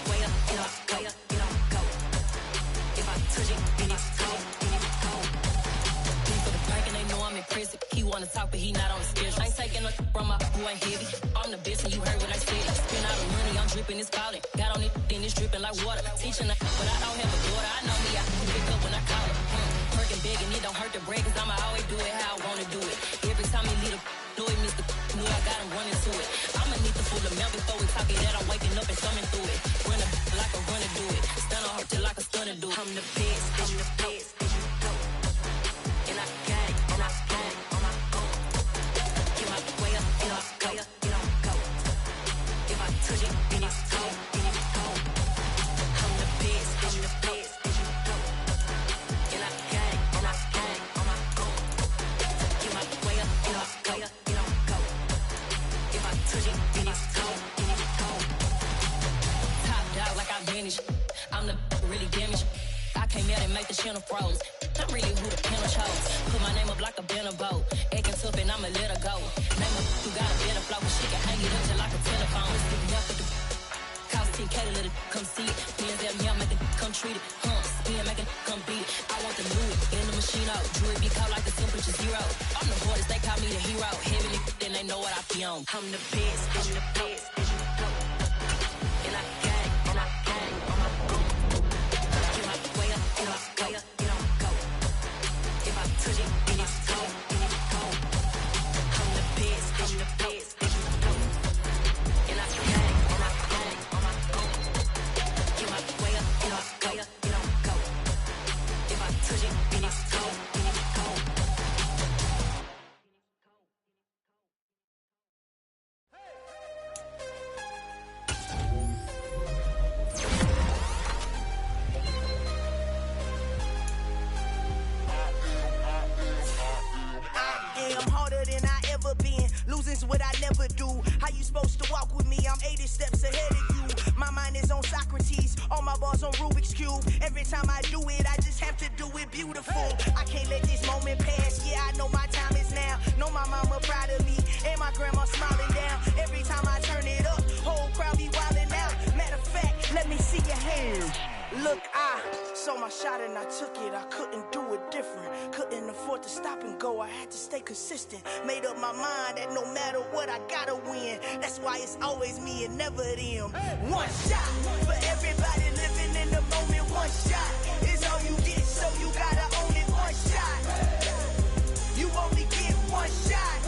touch it, then it's cold, then it's cold. He for the bank and they know I'm in prison. He wanna talk, but he not on the schedule. Ain't taking a from my boy heavy. I'm the best and you heard what I said. Spend all the money, I'm dripping, it's falling. Got on it, then it's dripping like water. Teaching her, but I don't have a daughter. I know me, I can pick up when I call her. Perking big and it don't hurt the break, cause I'ma always do it how I wanna do it. Every time he lead a know it, Mr. Knew I got him running to it. I'ma need the full amount before we talk it that I'm waking up and coming through it. Run a like a runner do it. Stun on her till like a stunner do it. I'm the best, I'm the best, and you know. And I got it, and I got it on my own. Get my way up, and I'll go, and I'll go. If I touch it, then it's cold, then it's cold. I'm the best, and you know. And I got it, and I got it on my own. Get my way up, and I'll go, and I'll go. If I touch it, then it's cold, then it's cold. Top dog like I vanished. I'm the really damaged. I came out and make the channel froze. I'm really who the panel chose. Put my name up like a banner boat. Acting tough and I'ma let her go. Name her who got a better flow, but she can hang it up just like a telephone. Sticking up with the cost 10K to let it come see it. Hands at me, I make it come treat it. Spin, make it come beat it. I want the new in the machine out. Jewelry be caught like the temperature zero. I'm the hardest, they call me the hero. Heavy then they know what I be on. I'm the best, I'm the best, and you know. And I got it, and I got it on my own. Get my way up, and I'll go, and I'll go. If I touch it, then it's cold, then it's cold. I'm the best, I'm the best, and you know. And I got it, and I got it on my own. Get my way up, and I'll go, and I'll go. If I touch it, then it's cold, then it's cold. I'm harder than I ever been. Losing's what I never do. How you supposed to walk with me? I'm 80 steps ahead of you. My mind is on Socrates. All my bars on Rubik's Cube. Every time I do it, I just have to do it beautiful. I can't let this moment pass. Yeah, I know my time is now. Know my mama proud of me. And my grandma smiling down. Every time I turn it up, whole crowd be wildin' out. Matter of fact, let me see your hands. Look, I saw my shot and I took it. I couldn't do it different. Couldn't afford to stop and go. I had to stay consistent. Made up my mind that no matter what, I gotta win. That's why it's always me and never them. One shot for everybody living in the moment. One shot is all you get, so you gotta own it. One shot. You only get one shot.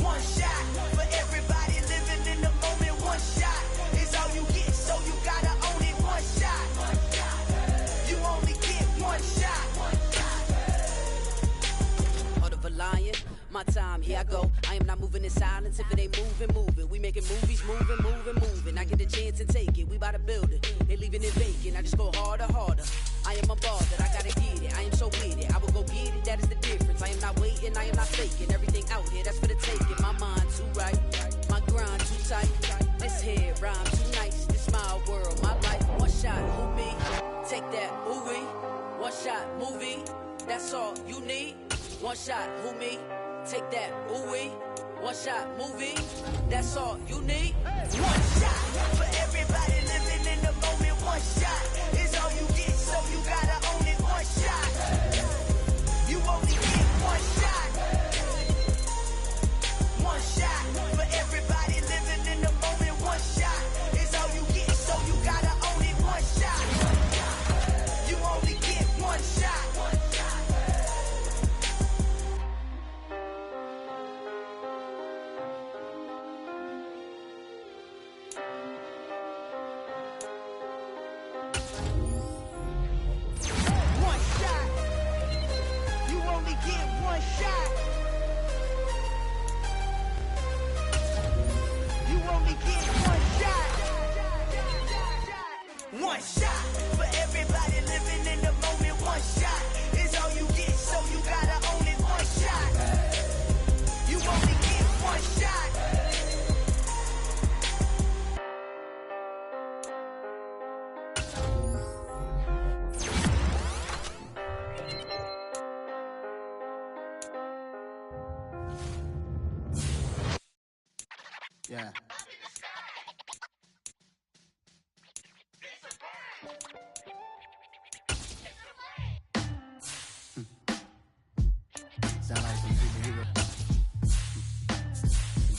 One shot for everybody living in the moment. One shot is all you get, so you gotta own it. One shot. You only get one shot. Heart of a lion, my time, here I go. I am not moving in silence. If it ain't moving, moving. We making movies, moving. I get a chance and take it. We bout to build it. They leaving it vacant. I just go harder. I am a ball that I gotta get it. I am so with it. I will go get it. That is the difference. I am not waiting. I am not faking. Everything out here, that's for the taking. My mind too right. My grind too tight. This here rhyme too nice. This my world, my life. One shot, who me? Take that, movie. One shot, movie. That's all you need. One shot, who me? Take that, ooh-wee. One shot, movie. That's all you need. One shot for everybody living in the moment. One shot is all you get, so you gotta own it. One shot. You only get one shot. One shot for everybody living in the moment. One shot is all you get, so you gotta own it. One shot. You only get one shot. One shot for everybody living in the moment. One shot is all you get, so you gotta own it. One shot. You only get one shot. Yeah. sound like some superhero.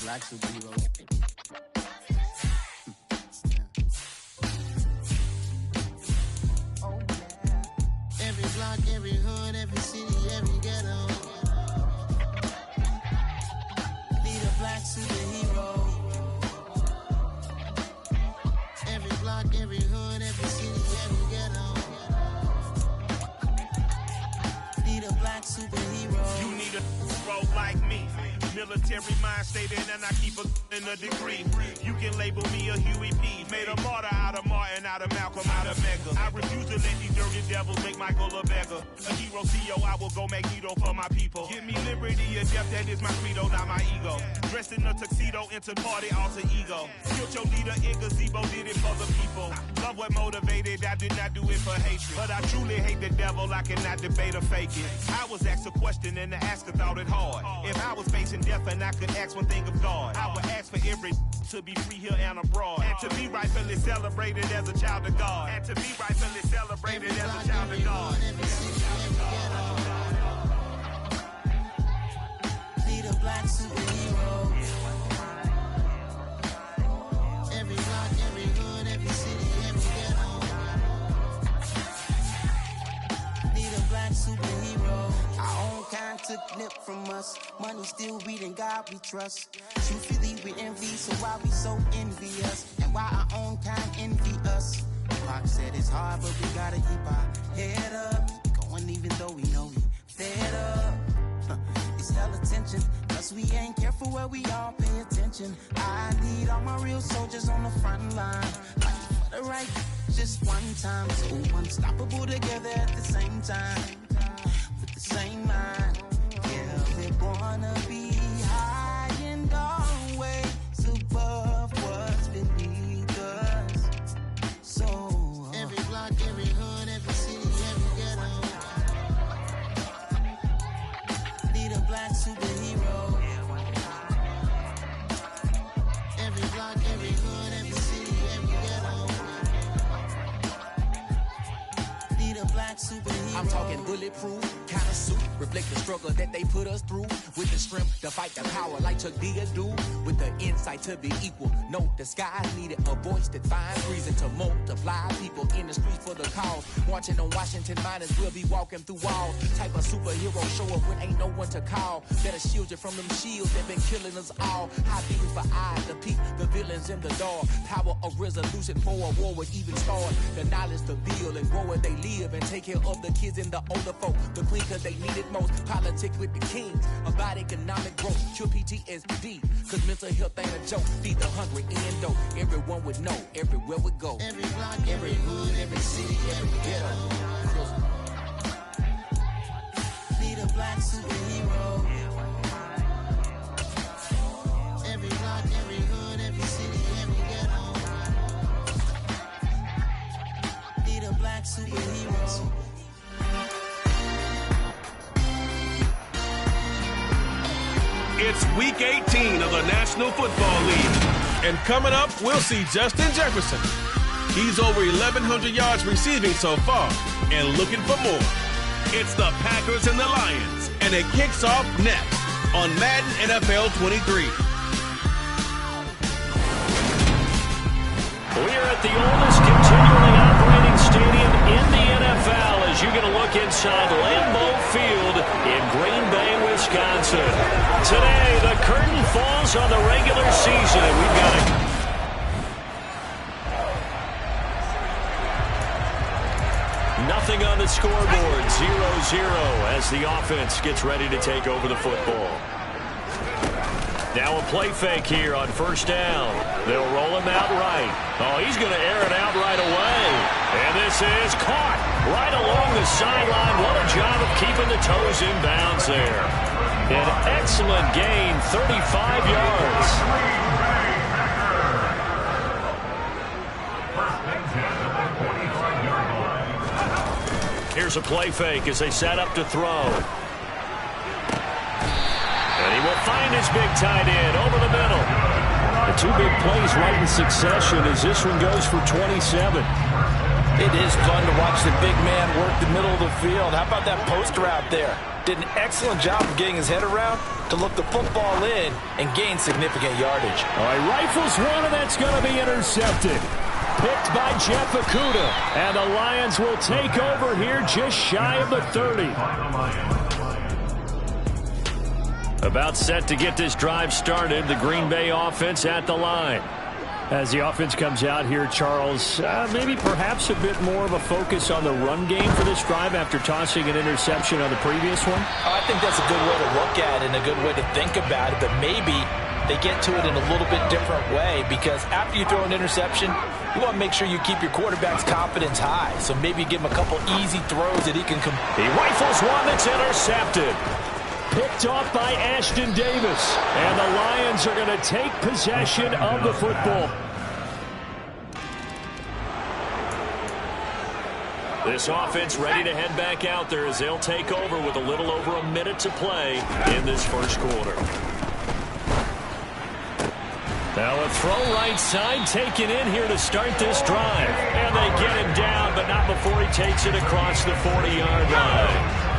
Black superheroes. Every block, every hood, every city, every ghetto. Need a black superhero. Every block, every hood, every city, every ghetto. Need a black superhero. You need a role like me. Military mind stated, and I keep in a degree. You can label me a Huey P. Made a martyr out of Martin, out of Malcolm, out of Mega. I refuse to let these dirty devils make Michael a beggar. A hero CEO, I will go Magneto for my people. Give me liberty or death, that is my credo, not my ego. Dressed in a tuxedo, into party, alter ego. Killed your leader in gazebo, did it for the people. Love what motivated, I did not do it for hatred. But I truly hate the devil, I cannot debate or fake it. I was asked a question and the asker thought it hard. If I was facing death and I could ask one thing of God, I would ask for every to be free here and abroad, and to be rightfully celebrated as a child of God, and to be rightfully celebrated as a child of God. Need a black superhero. Every block, every hood, every city, every ghetto. Need a black superhero. Our own kind took nip from us. Money still reading, God we trust. Truthfully we envy, so why we so envious? And why our own kind envy us? Pac said it's hard, but we gotta keep our head up. Going even though we know we fed up. It's hella tension, plus we ain't careful where we all pay attention. I need all my real soldiers on the front line, fighting for the right just one time. So unstoppable together at the same time, with the same mind. Yeah, we're gonna be high and always above what's beneath us. So every block, every hood, every city, every ghetto. Need a black superhero. Every block, every hood, every city, every ghetto. Need a black superhero. I'm talking bulletproof kind of suit, reflect the struggle that they put us through. With the strength to fight the power like Chuck D do. With the insight to be equal. No disguise needed, a voice that finds reason to multiply. People in the streets for the cause. Marching on Washington miners, we'll be walking through walls. Type of superhero show up when ain't no one to call. Better shield you from them shields that been killing us all. High beams for eyes to peep the villains in the dark. Power of resolution for a war would even start. The knowledge to build and grow where they live and take care of the kids and the older folk. The queen cause they need it most. Politics with the kings about economic growth. Cure PTSD cause mental health ain't a joke. Feed the hungry and dope. Everyone would know everywhere we go. Every block, every hood, every city, every ghetto. Need a black superhero. Every block, every hood, every city, every ghetto. Need a black superhero. It's Week 18 of the National Football League. And coming up, we'll see Justin Jefferson. He's over 1,100 yards receiving so far and looking for more. It's the Packers and the Lions, and it kicks off next on Madden NFL 23. We are at the oldest continually operating stadium in the NFL as you get a look inside Lambeau Field in Green Bay, Wisconsin. Today, the curtain falls on the regular season, and we've got nothing on the scoreboard, 0-0 as the offense gets ready to take over the football. Now a play fake here on first down. They'll roll him out right. Oh, he's going to air it out right away. And this is caught right along the sideline. What a job of keeping the toes in bounds there. An excellent gain, 35 yards. Here's a play fake as they set up to throw. And he will find his big tight end over the middle. The two big plays right in succession as this one goes for 27. It is fun to watch the big man work the middle of the field. How about that post route there? did an excellent job of getting his head around to look the football in and gain significant yardage. All right, rifles one, and that's going to be intercepted. Picked by Jeff Okudah. And the Lions will take over here just shy of the 30. About set to get this drive started. The Green Bay offense at the line. As the offense comes out here, Charles, maybe perhaps a bit more of a focus on the run game for this drive after tossing an interception on the previous one? I think that's a good way to look at it and a good way to think about it, but maybe they get to it in a little bit different way, because after you throw an interception, you want to make sure you keep your quarterback's confidence high. So maybe give him a couple easy throws that he can He rifles one that's intercepted. Picked off by Ashton Davis. And the Lions are going to take possession of the football. This offense ready to head back out there as they'll take over with a little over a minute to play in this first quarter. Now a throw right side taken in here to start this drive. And they get him down, but not before he takes it across the 40-yard line.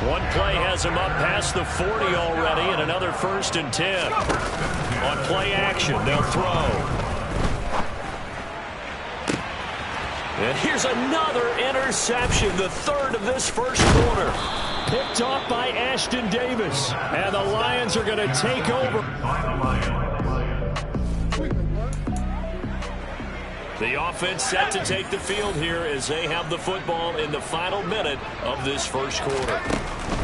One play has him up past the 40 already, and another 1st and 10. On play action, they'll throw. And here's another interception, the third of this first quarter. Picked off by Ashton Davis. And the Lions are going to take over. The offense set to take the field here as they have the football in the final minute of this first quarter.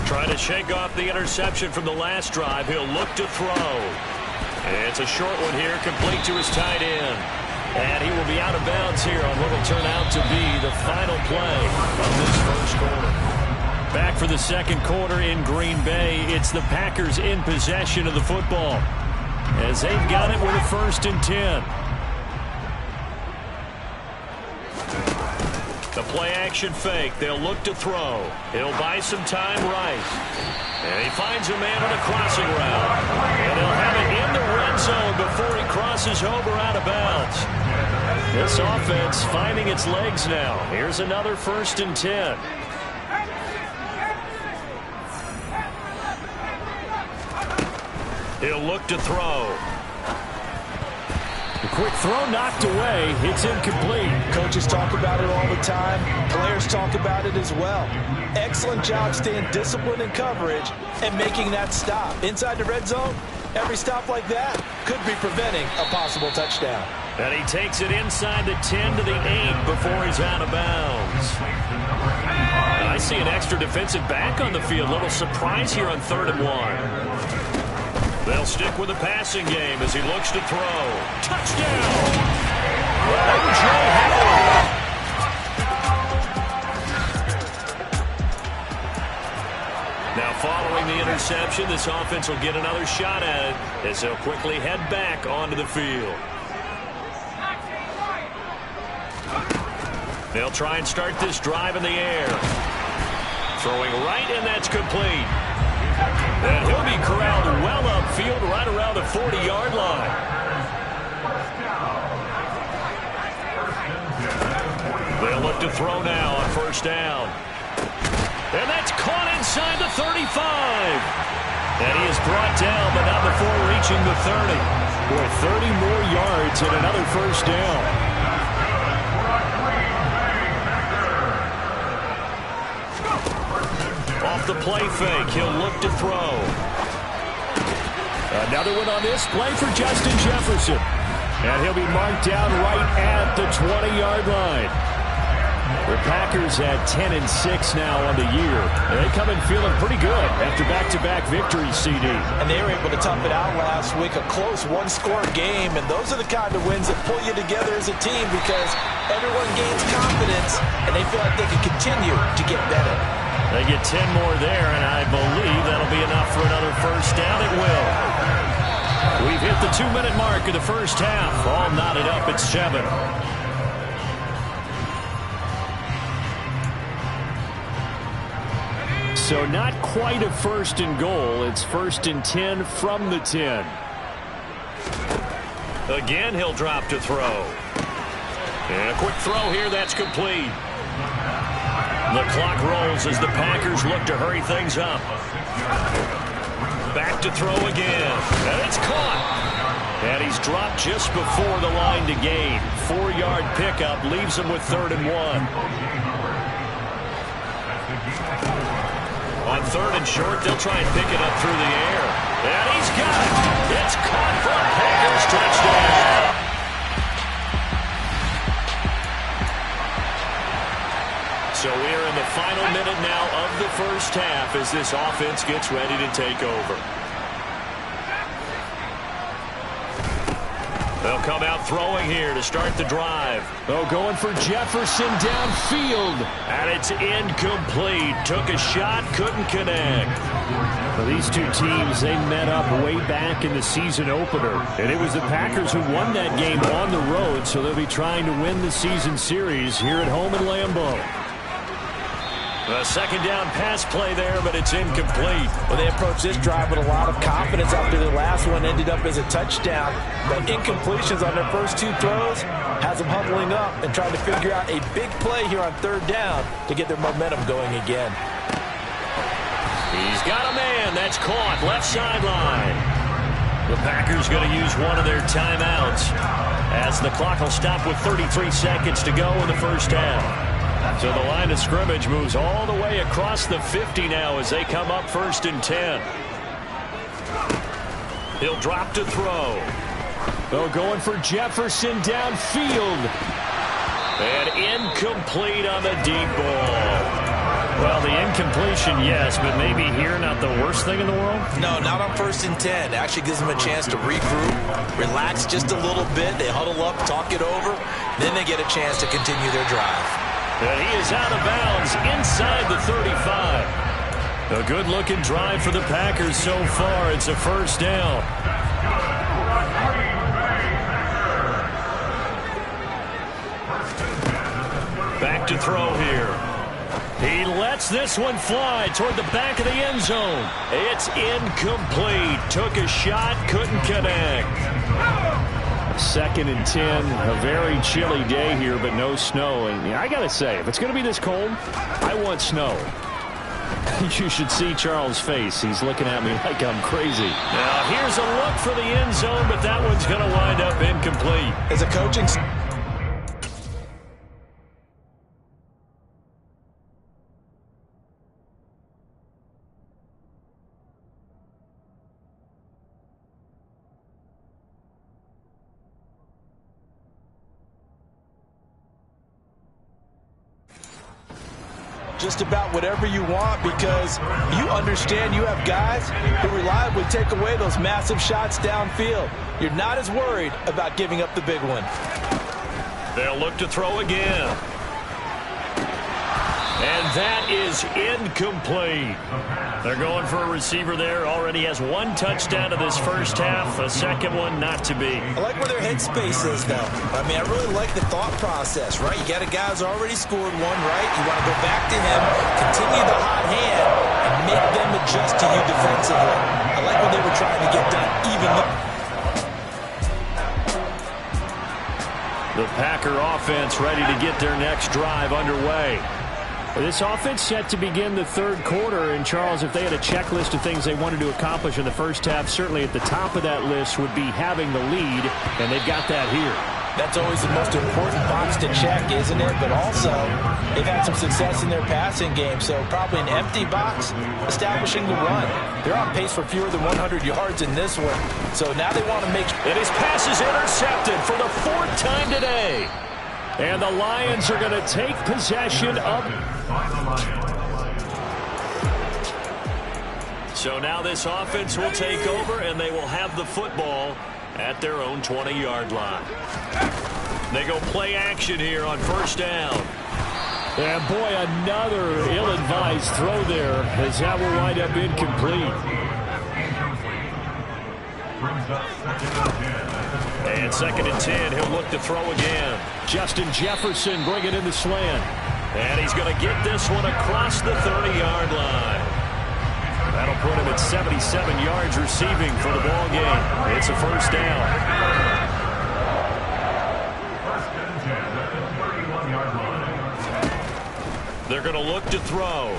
Trying to shake off the interception from the last drive. He'll look to throw. It's a short one here, complete to his tight end. And he will be out of bounds here on what will turn out to be the final play of this first quarter. Back for the second quarter in Green Bay. It's the Packers in possession of the football as they've got it with a 1st and 10. The play-action fake. They'll look to throw. He'll buy some time right. And he finds a man on a crossing route. And he'll have it in the red zone before he crosses over out of bounds. This offense finding its legs now. Here's another 1st and 10. He'll look to throw. The quick throw knocked away. It's incomplete. Coaches talk about it all the time. Players talk about it as well. Excellent job staying disciplined in coverage and making that stop. Inside the red zone, every stop like that could be preventing a possible touchdown. And he takes it inside the 10 to the 8 before he's out of bounds. And I see an extra defensive back on the field. Little surprise here on 3rd and 1. They'll stick with the passing game as he looks to throw. Touchdown! O.J. Howard. Now following the interception, this offense will get another shot at it as they'll quickly head back onto the field. They'll try and start this drive in the air. Throwing right, and that's complete. And he'll be corralled well upfield right around the 40-yard line. They'll look to throw now on 1st down. And that's caught inside the 35. And he is brought down, but not before reaching the 30. Boy, 30 more yards and another 1st down. Off the play fake, he'll look to throw. Another one on this play for Justin Jefferson. And he'll be marked down right at the 20-yard line. The Packers at 10-6 now on the year. They come in feeling pretty good after back-to-back victories, CD. And they were able to tough it out last week, a close one-score game. And those are the kind of wins that pull you together as a team because everyone gains confidence and they feel like they can continue to get better. They get 10 more there, and I believe that'll be enough for another 1st down. It will. We've hit the 2-minute mark of the first half. All knotted up at 7. So not quite a 1st and goal. It's 1st and 10 from the 10. Again, he'll drop to throw. And a quick throw here. That's complete. The clock rolls as the Packers look to hurry things up. Back to throw again. And it's caught. And he's dropped just before the line to gain. 4-yard pickup leaves him with 3rd and 1. On 3rd and short, they'll try and pick it up through the air. And he's got it. It's caught for a Packers touchdown. So we're in the final minute now of the first half as this offense gets ready to take over. They'll come out throwing here to start the drive. Oh, going for Jefferson downfield. And it's incomplete. Took a shot, couldn't connect. Well, these two teams, they met up way back in the season opener. And it was the Packers who won that game on the road, so they'll be trying to win the season series here at home in Lambeau. A second down pass play there, but it's incomplete. Well, they approached this drive with a lot of confidence after the last one ended up as a touchdown. But incompletions on their first 2 throws has them huddling up and trying to figure out a big play here on 3rd down to get their momentum going again. He's got a man. That's caught. Left sideline. The Packers going to use one of their timeouts as the clock will stop with 33 seconds to go in the first half. So the line of scrimmage moves all the way across the 50 now as they come up 1st and 10. He'll drop to throw. Oh, going for Jefferson downfield. And incomplete on the deep ball. Well, the incompletion, yes, but maybe here not the worst thing in the world? No, not on 1st and 10. It actually gives them a chance to regroup, relax just a little bit. They huddle up, talk it over. Then they get a chance to continue their drive. And he is out of bounds inside the 35. A good-looking drive for the Packers so far. It's a first down. Back to throw here. He lets this one fly toward the back of the end zone. It's incomplete. Took a shot, couldn't connect. 2nd and 10, a very chilly day here, but no snow. And I got to say, if it's going to be this cold, I want snow. You should see Charles' face. He's looking at me like I'm crazy. Now, here's a look for the end zone, but that one's going to wind up incomplete. As a coaching... just about whatever you want because you understand you have guys who reliably take away those massive shots downfield. You're not as worried about giving up the big one. They'll look to throw again. And that is incomplete. They're going for a receiver there. Already has 1 touchdown of this first half. A second one not to be. I like where their headspace is, though. I mean, I really like the thought process, right? You got a guy who's already scored one, right? You want to go back to him, continue the hot hand, and make them adjust to you defensively. I like what they were trying to get done, even though... The Packer offense ready to get their next drive underway. This offense set to begin the 3rd quarter, and Charles, if they had a checklist of things they wanted to accomplish in the first half, certainly at the top of that list would be having the lead, and they've got that here. That's always the most important box to check, isn't it? But also, they've had some success in their passing game, so probably an empty box establishing the run. They're on pace for fewer than 100 yards in this one, so now they want to make... And his pass is intercepted for the 4th time today. And the Lions are going to take possession of... So now this offense will take over, and they will have the football at their own 20-yard line. They go play action here on 1st down. And boy, another ill-advised throw there, as that will wind up incomplete. And 2nd and 10, he'll look to throw again. Justin Jefferson bringing in the slant. And he's going to get this one across the 30-yard line. That'll put him at 77 yards receiving for the ball game. It's a first down. They're going to look to throw.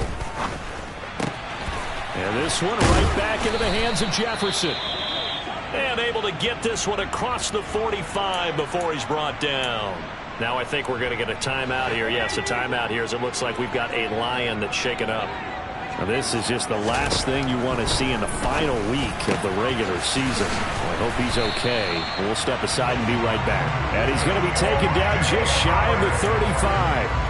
And this one right back into the hands of Jefferson. And able to get this one across the 45 before he's brought down. Now I think we're going to get a timeout here. Yes, a timeout here as it looks like we've got a Lion that's shaken up. Now this is just the last thing you want to see in the final week of the regular season. I hope he's okay. We'll step aside and be right back. And he's going to be taken down just shy of the 35.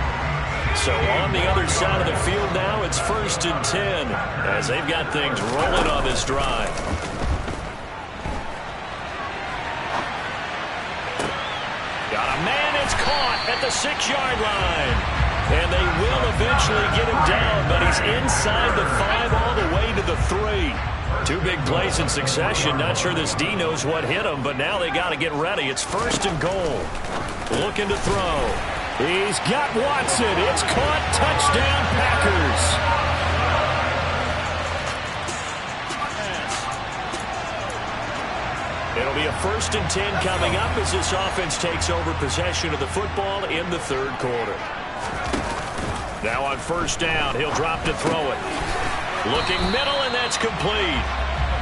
So on the other side of the field now, it's 1st and 10 as they've got things rolling on this drive. Got a man, it's caught at the 6-yard line. And they will eventually get him down, but he's inside the 5 all the way to the 3. 2 big plays in succession. Not sure this D knows what hit him, but now they got to get ready. It's 1st and goal. Looking to throw. He's got Watson. It's caught. Touchdown, Packers. It'll be a 1st and 10 coming up as this offense takes over possession of the football in the 3rd quarter. Now on 1st down, he'll drop to throw it. Looking middle, and that's complete.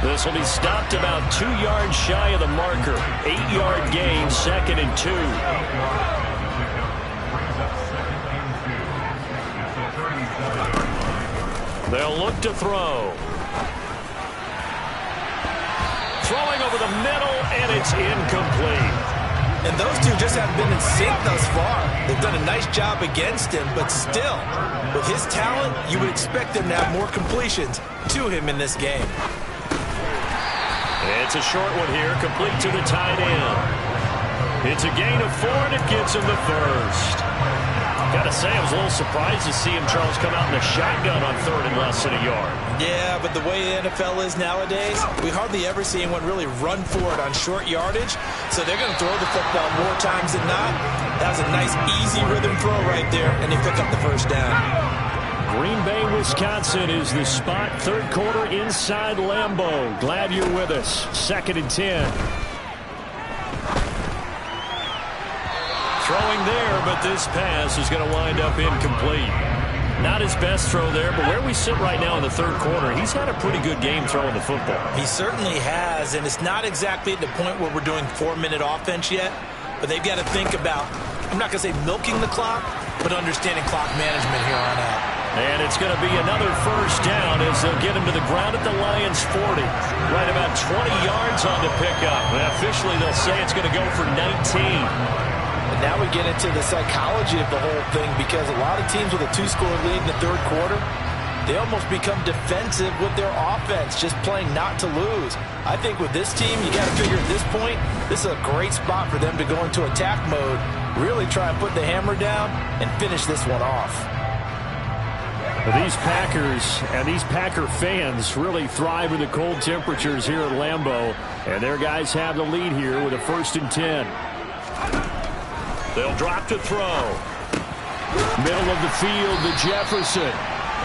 This will be stopped about 2 yards shy of the marker. 8-yard gain, 2nd and 2. They'll look to throw. Throwing over the middle, and it's incomplete. And those two just haven't been in sync thus far. They've done a nice job against him, but still, with his talent, you would expect them to have more completions to him in this game. It's a short one here, complete to the tight end. It's a gain of 4, and it gets him the 1st. Got to say, I was a little surprised to see him, Charles, come out in a shotgun on 3rd and less than a yard. Yeah, but the way the NFL is nowadays, we hardly ever see anyone really run for it on short yardage. So they're going to throw the football more times than not. That was a nice, easy rhythm throw right there, and they pick up the 1st down. Green Bay, Wisconsin is the spot. 3rd quarter inside Lambeau. Glad you're with us. 2nd and 10. Throwing there, but this pass is going to wind up incomplete. Not his best throw there, but where we sit right now in the 3rd quarter, he's had a pretty good game throwing the football. He certainly has, and it's not exactly at the point where we're doing 4-minute offense yet, but they've got to think about, I'm not going to say milking the clock, but understanding clock management here on out. And it's going to be another 1st down as they'll get him to the ground at the Lions' 40. Right about 20 yards on the pickup. And officially, they'll say it's going to go for 19. Now we get into the psychology of the whole thing because a lot of teams with a 2-score lead in the 3rd quarter, they almost become defensive with their offense, just playing not to lose. I think with this team, you got to figure at this point, this is a great spot for them to go into attack mode, really try and put the hammer down and finish this one off. These Packers and these Packer fans really thrive in the cold temperatures here at Lambeau, and their guys have the lead here with a 1st and 10. They'll drop to throw. Middle of the field to Jefferson.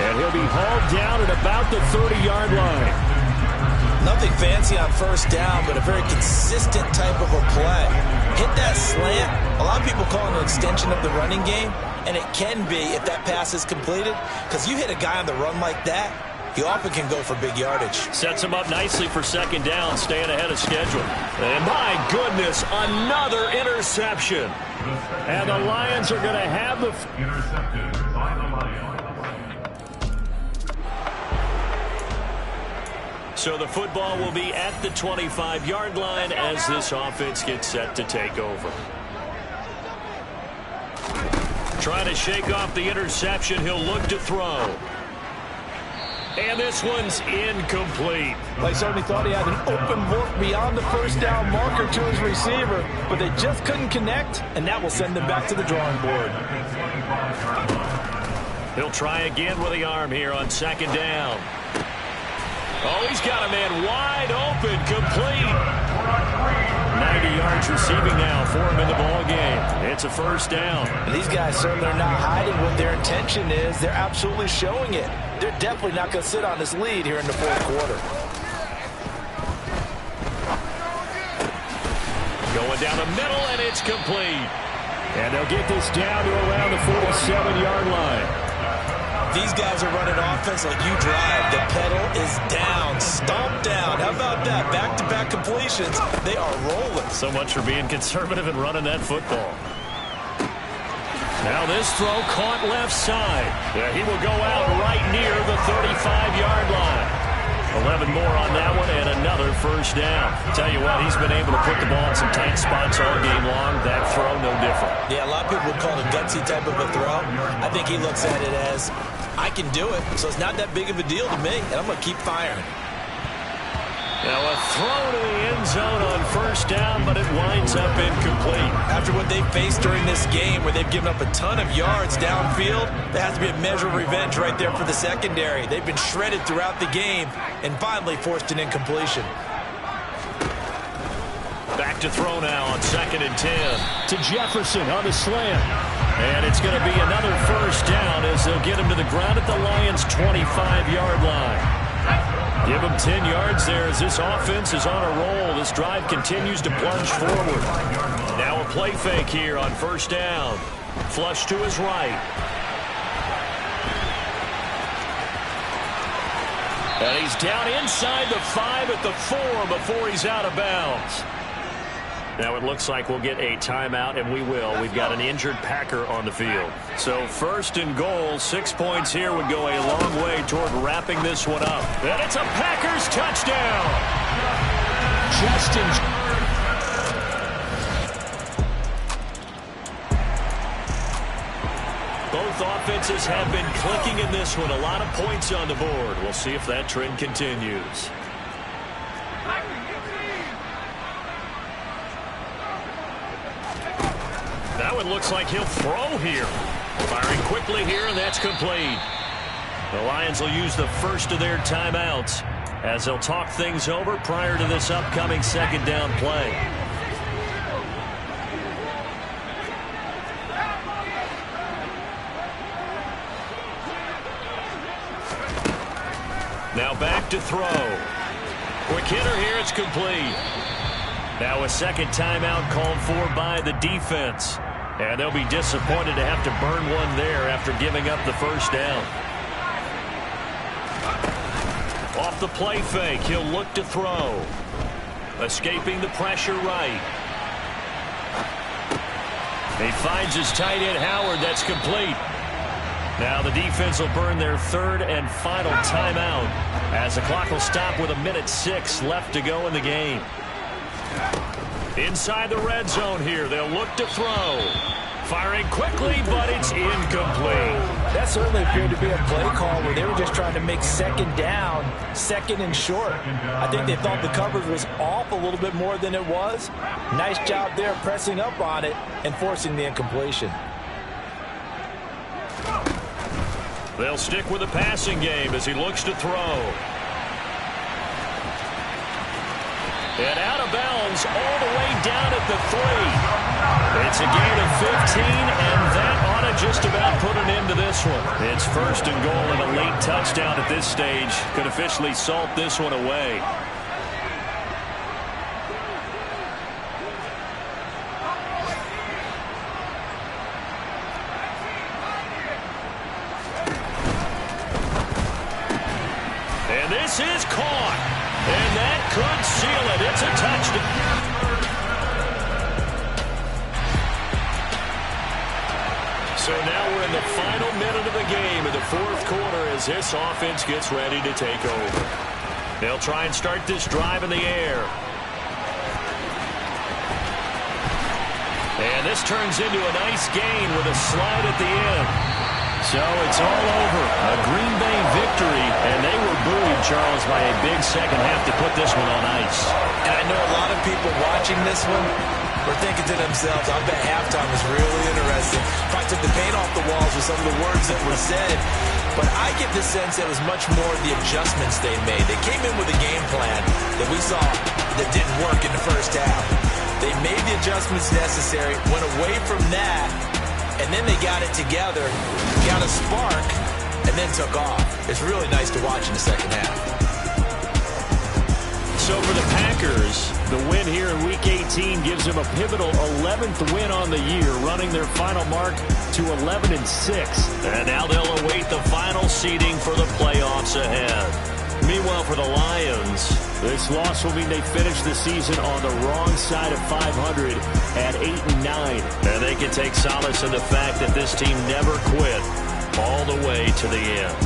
And he'll be hauled down at about the 30-yard line. Nothing fancy on 1st down, but a very consistent type of a play. Hit that slant. A lot of people call it an extension of the running game, and it can be if that pass is completed, because you hit a guy on the run like that, he often can go for big yardage. Sets him up nicely for 2nd down, staying ahead of schedule. And my goodness, another interception. And the Lions are going to have the... Intercepted by the Lions. So the football will be at the 25-yard line as this offense gets set to take over. Trying to shake off the interception, he'll look to throw. And this one's incomplete. They certainly thought he had an open look beyond the 1st down marker to his receiver, but they just couldn't connect, and that will send them back to the drawing board. He'll try again with the arm here on 2nd down. Oh, he's got a man wide open, complete. 90 yards receiving now for him in the ball game. It's a 1st down. And these guys certainly are not hiding what their intention is. They're absolutely showing it. They're definitely not going to sit on this lead here in the 4th quarter. Going down the middle, and it's complete. And they'll get this down to around the 47-yard line. these guys are running offense like you drive, the pedal is down, stomp down. How about that? Back-to-back completions. They are rolling. So much for being conservative and running that football. Now this throw caught left side. Yeah, he will go out right near the 35-yard line. 11 more on that one and another first down. Tell you what, he's been able to put the ball in some tight spots all game long. That throw, no different. Yeah, a lot of people would call it a gutsy type of a throw. I think he looks at it as, I can do it, so it's not that big of a deal to me, and I'm going to keep firing. Now a throw to the end zone on first down, but it winds up incomplete. After what they faced during this game where they've given up a ton of yards downfield, there has to be a measure of revenge right there for the secondary. They've been shredded throughout the game and finally forced an incompletion. Back to throw now on 2nd and 10 to Jefferson on the slant. And it's going to be another first down as they'll get him to the ground at the Lions' 25-yard line. Give him 10 yards there as this offense is on a roll. This drive continues to plunge forward. Now a play fake here on first down. Flush to his right. And he's down inside the 5 at the 4 before he's out of bounds. Now it looks like we'll get a timeout, and we will. We've got an injured Packer on the field. So 1st and goal, 6 points here would go a long way toward wrapping this one up. And it's a Packers touchdown. Justin. Both offenses have been clicking in this one. A lot of points on the board. We'll see if that trend continues. Now it looks like he'll throw here. Firing quickly here, and that's complete. The Lions will use the first of their timeouts as they'll talk things over prior to this upcoming 2nd down play. Now back to throw. Quick hitter here, it's complete. Now a 2nd timeout called for by the defense. And they'll be disappointed to have to burn one there after giving up the first down. Off the play fake, he'll look to throw. Escaping the pressure right. He finds his tight end Howard. That's complete. Now the defense will burn their 3rd and final timeout as the clock will stop with 1:06 left to go in the game. Inside the red zone here, they'll look to throw. Firing quickly, but it's incomplete. That certainly appeared to be a play call where they were just trying to make 2nd down, 2nd and short. I think they thought the coverage was off a little bit more than it was. Nice job there pressing up on it and forcing the incompletion. They'll stick with the passing game as he looks to throw. And out of bounds all the way down at the 3. It's a gain of 15, and that ought to just about put an end to this one. It's 1st and goal and a late touchdown at this stage. Could officially salt this one away. And this is caught. And that could seal it. It's a touchdown. So now we're in the final minute of the game in the 4th quarter as this offense gets ready to take over. They'll try and start this drive in the air. And this turns into a nice gain with a slide at the end. So it's all over. A Green Bay victory, and they were buoyed, Charles, by a big second half to put this one on ice. And I know a lot of people watching this one were thinking to themselves, I bet halftime was really interesting. Probably took the paint off the walls with some of the words that were said. But I get the sense it was much more the adjustments they made. They came in with a game plan that we saw that didn't work in the first half. They made the adjustments necessary, went away from that, and then they got it together, got a spark, and then took off. It's really nice to watch in the second half. So for the Packers, the win here in Week 18 gives them a pivotal 11th win on the year, running their final mark to 11-6. And now they'll await the final seeding for the playoffs ahead. Meanwhile, for the Lions, this loss will mean they finish the season on the wrong side of 500 at 8-9. And they can take solace in the fact that this team never quit all the way to the end.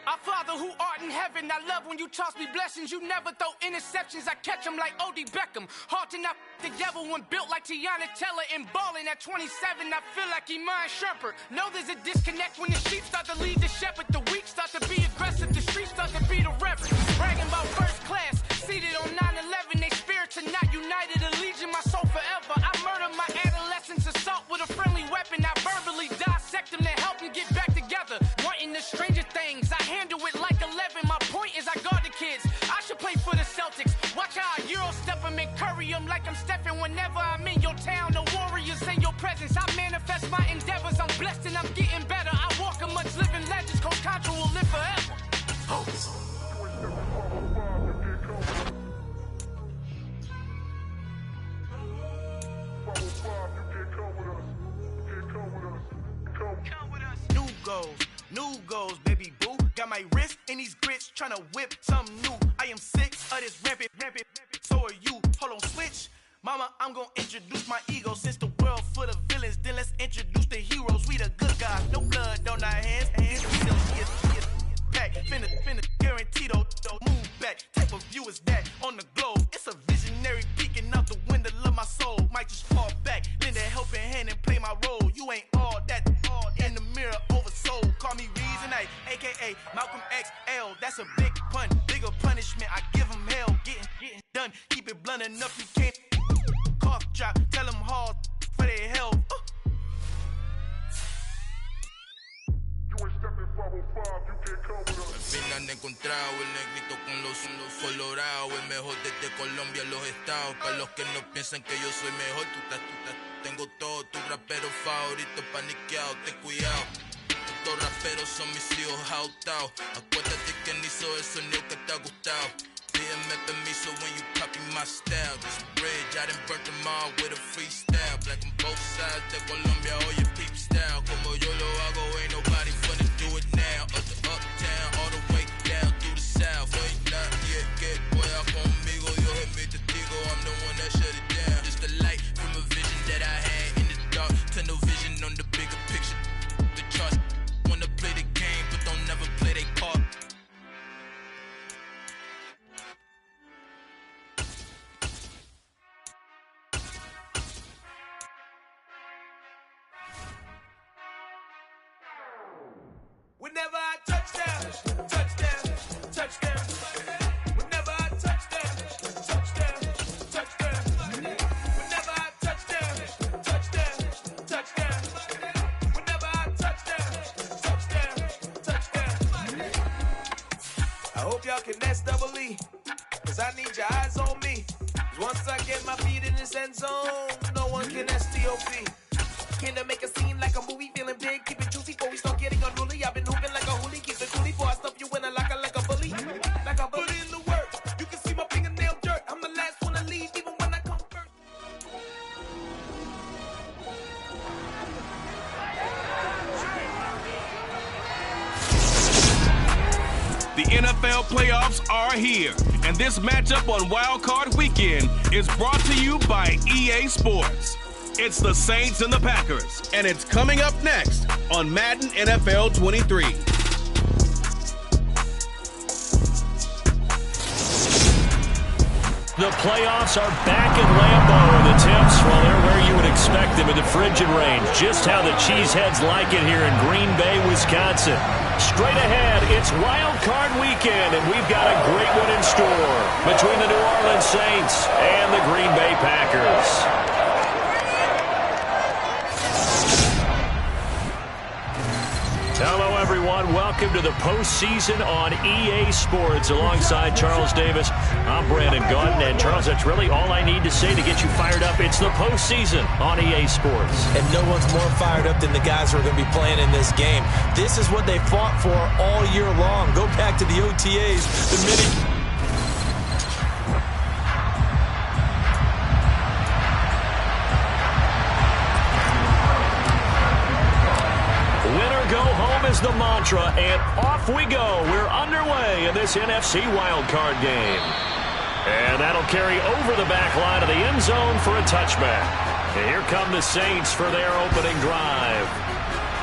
Our Father who art in heaven, I love when you toss me blessings. You never throw interceptions, I catch them like O.D. Beckham. Hard to not the devil when built like Tiana Teller and balling at 27. I feel like Iman Shumpert. Know there's a disconnect when the sheep start to lead the shepherd. The weak start to be aggressive, the streets start to be the reverend. Bragging about first class, seated on 9/11. They spirits are not united, a legion, my soul forever. I murder my adolescence, assault with a friendly weapon. I verbally dissect them to help them get back together. Wanting the stranger things, I handle it like 11. My point is I guard the kids. I should play for the Celtics. Watch how I Euro step them and curry them like I'm stepping. Whenever I'm in your town, the Warriors in your presence. I manifest my endeavors. I'm blessed and I'm getting better. I walk amongst living legends. Coach Contra will live forever. New goals, baby boo. Got my wrist in these grits, tryna whip something new. I am sick of this rampant. So are you. Hold on, switch. Mama, I'm gonna introduce my ego. Since the world full of villains, then let's introduce the heroes. We the good guys, no blood on our hands. We the pack, finna guarantee though. Move back, type of view is that on the globe. It's a visionary peeking out the window of my soul. Might just fall back, lend a helping hand and play my role. You ain't all that in the mirror oversold. Call me Reason A, aka Malcolm XL. That's a big pun, bigger punishment. I give him hell, getting done. Keep it blunt enough, you can't cough drop. Tell them hard for their health. Al fin han encontrado el negrito con los colorados, el mejor desde Colombia, los estados. Para los que no piensan que yo soy mejor, tengo todo, tu rapero favorito paniqueado, ten cuidado. Estos raperos son mis hijos jautados. Acuérdate que ni hizo el sonido que te ha gustado. Pídeme permiso when you copy my style. This bridge, I done burnt them all with a freestyle. Black on both sides de Colombia, oye peep style. Como yo lo hago, ain't nobody finna do it now. Up to uptown, all the way down through the south. No hay nadie que pueda conmigo. Dios es mi testigo, I'm the one that shut it down. Just the light from a vision that I had in the dark. Tunnel vision on the bigger picture. The charts wanna play the game, but don't never play their part. Whenever I touchdown, touchdown, touchdown. Whenever I touchdown, touchdown, touchdown. Whenever I touchdown, touchdown, touchdown. Whenever I touchdown, touchdown, touchdown. I hope y'all can SEE, cause I need your eyes on me. Cause once I get my feet in this end zone, no one can STOP. Can I make a scene like a movie, feeling big, keep it juicy before we start getting unruly. I've been hooping like a hoolie, keep it coolie before I stuff you in a locker like a bully. Like I put in the work, you can see my fingernail dirt. I'm the last one to leave, even when I come first. The NFL playoffs are here, and this matchup on Wild Card Weekend is brought to you by EA Sports. It's the Saints and the Packers, and it's coming up next on Madden NFL 23. The playoffs are back in Lambeau, and the temps, well, they're where you would expect them in the frigid range. Just how the Cheeseheads like it here in Green Bay, Wisconsin. Straight ahead, it's Wild Card Weekend, and we've got a great one in store between the New Orleans Saints and the Green Bay Packers. Hello, everyone. Welcome to the postseason on EA Sports. Alongside Charles Davis, I'm Brandon Gaudin. And, Charles, that's really all I need to say to get you fired up. It's the postseason on EA Sports. And no one's more fired up than the guys who are going to be playing in this game. This is what they fought for all year long. Go back to the OTAs, the minute... Go home is the mantra, and off we go. We're underway in this NFC wildcard game. And that'll carry over the back line of the end zone for a touchback. And here come the Saints for their opening drive.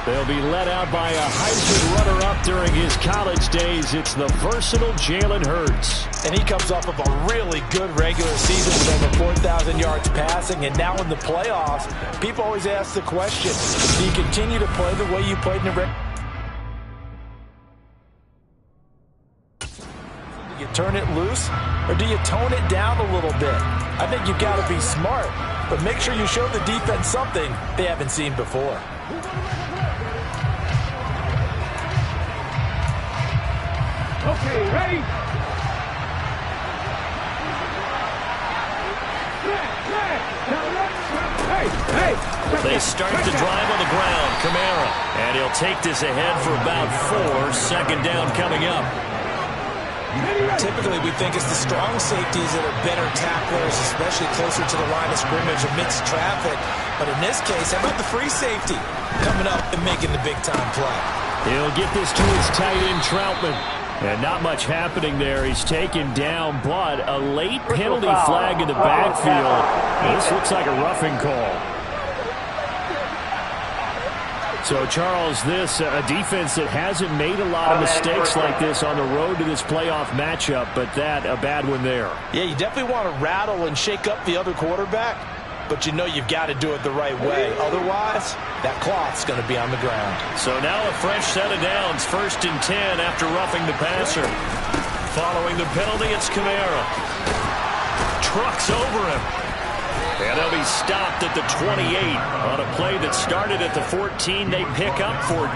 They'll be led out by a Heisman runner-up during his college days. It's the versatile Jalen Hurts. And he comes off of a really good regular season with over 4,000 yards passing. And now in the playoffs, people always ask the question, do you continue to play the way you played in the regular? Do you turn it loose, or do you tone it down a little bit? I think you've got to be smart, but make sure you show the defense something they haven't seen before. Okay, ready? They start the drive on the ground. Kamara. And he'll take this ahead for about 4. Second down coming up. Typically, we think it's the strong safeties that are better tacklers, especially closer to the line of scrimmage amidst traffic. But in this case, how about the free safety coming up and making the big-time play? He'll get this to his tight end, Troutman. And not much happening there. He's taken down, but a late penalty flag in the backfield. This looks like a roughing call. So, Charles, this a defense that hasn't made a lot of mistakes like this on the road to this playoff matchup, but that a bad one there. Yeah, you definitely want to rattle and shake up the other quarterback, but you know you've got to do it the right way. Otherwise, that cloth's going to be on the ground. So now a fresh set of downs, 1st and 10 after roughing the passer. Following the penalty, it's Kamara. Trucks over him. And they'll be stopped at the 28 on a play that started at the 14. They pick up 14.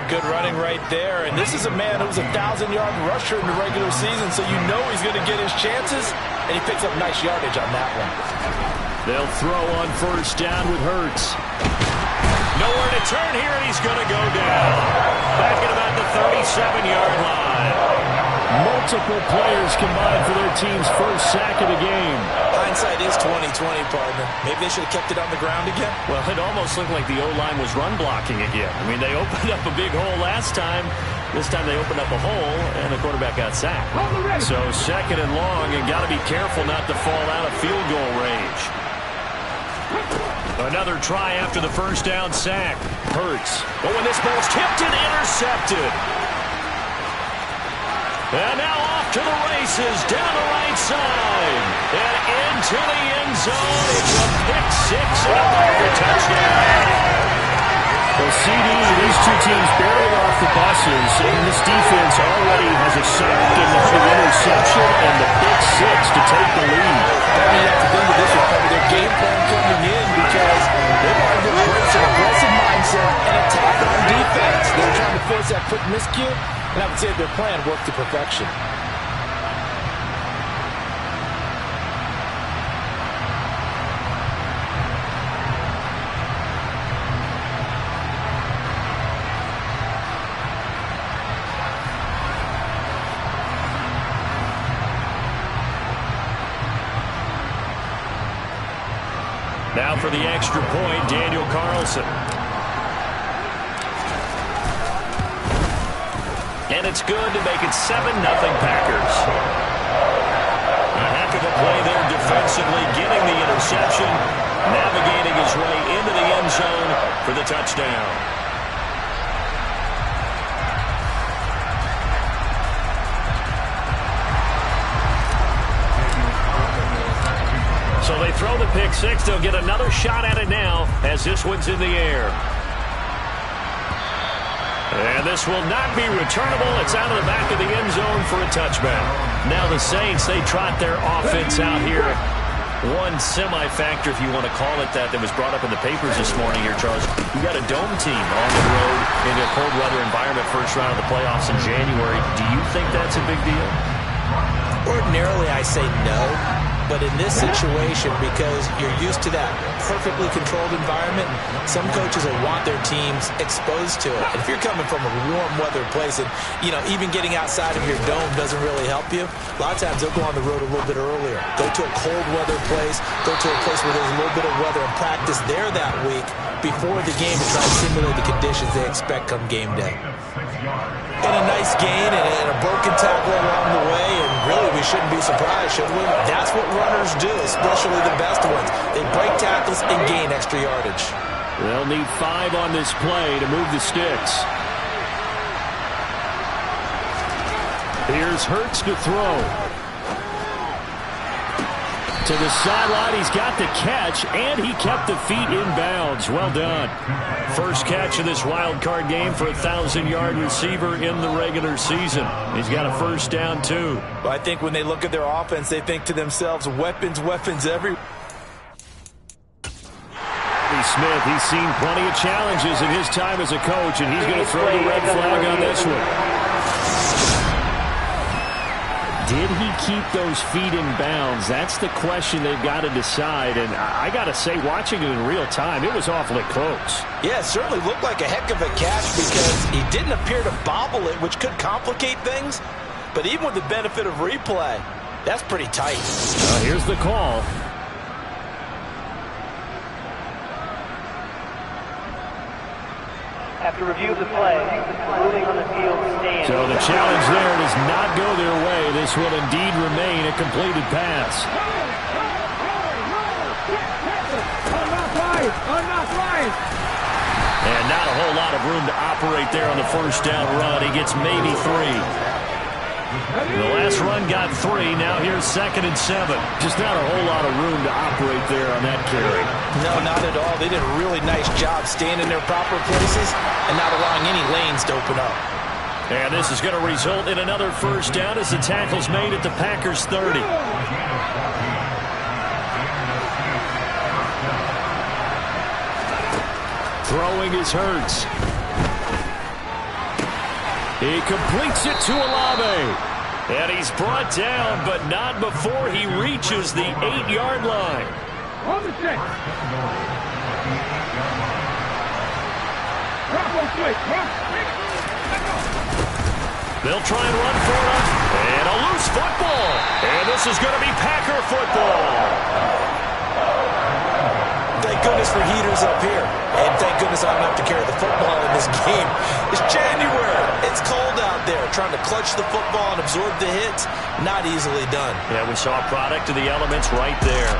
Good running right there. And this is a man who's a 1,000-yard rusher in the regular season, so you know he's going to get his chances. And he picks up nice yardage on that one. They'll throw on 1st down with Hurts. Nowhere to turn here, and he's going to go down. Back at about the 37-yard line. Multiple players combined for their team's first sack of the game. Hindsight is 20/20, partner. Maybe they should have kept it on the ground again. Well, it almost looked like the O-line was run blocking again. I mean, they opened up a big hole last time. This time they opened up a hole, and the quarterback got sacked. So 2nd and long, and got to be careful not to fall out of field goal range. Another try after the 1st down sack. Hurts. Oh, and this ball's tipped and intercepted. And now off to the races, down the right side. And into the end zone. It's a pick 6 and another touchdown. Well, CD, these two teams barely off the buses, and this defense already has a sack and the interception and the pick 6 to take the lead. I mean, you have to think that this was probably their game plan coming in because they wanted to embrace an aggressive mindset and attack on defense. They were trying to force that quick miscue, and I would say their plan worked to perfection. Now for the extra point, Daniel Carlson. And it's good to make it 7-0 Packers. A heck of a play there defensively, getting the interception, navigating his way into the end zone for the touchdown. So they throw the pick six. They'll get another shot at it now as this one's in the air. And this will not be returnable. It's out of the back of the end zone for a touchback. Now the Saints, they trot their offense out here. One semi-factor, if you want to call it that was brought up in the papers this morning here, Charles. You got a dome team on the road in a cold weather environment, first round of the playoffs in January. Do you think that's a big deal? Ordinarily, I say no. But in this situation, because you're used to that perfectly controlled environment, some coaches will want their teams exposed to it. And if you're coming from a warm weather place and, even getting outside of your dome doesn't really help you, a lot of times they'll go on the road a little bit earlier. Go to a cold weather place, go to a place where there's a little bit of weather and practice there that week before the game to try to simulate the conditions they expect come game day. And a nice gain and a broken tackle along the way, and really we shouldn't be surprised, should we? That's what runners do, especially the best ones. They break tackles and gain extra yardage. They'll need 5 on this play to move the sticks. Here's Hurts to throw. To the sideline, he's got the catch, and he kept the feet in bounds. Well done. First catch of this wild card game for a 1,000-yard receiver in the regular season. He's got a first down, too. Well, I think when they look at their offense, they think to themselves, weapons everywhere. Smith, he's seen plenty of challenges in his time as a coach, and he's going to throw the red flag on this one. Did he keep those feet in bounds? That's the question they've got to decide. And I got to say, watching it in real time, it was awfully close. Yeah, it certainly looked like a heck of a catch because he didn't appear to bobble it, which could complicate things. But even with the benefit of replay, that's pretty tight. Here's the call. After review of the play, moving on the field stands. So the challenge there does not go their way. This will indeed remain a completed pass. And not a whole lot of room to operate there on the first down run. He gets maybe 3. The last run got 3. Now here's 2nd and 7. Just not a whole lot of room to operate there on that carry. No, not at all. They did a really nice job staying in their proper places and not allowing any lanes to open up. And this is going to result in another first down as the tackle's made at the Packers' 30. Throwing is Hurts. He completes it to Olave. And he's brought down, but not before he reaches the 8-yard line. On the 6. They'll try and run for it. And a loose football. And this is going to be Packer football. Thank goodness for heaters up here. And thank goodness I don't have to carry the football in this game. It's January. It's cold out there. Trying to clutch the football and absorb the hits, not easily done. Yeah, we saw a product of the elements right there.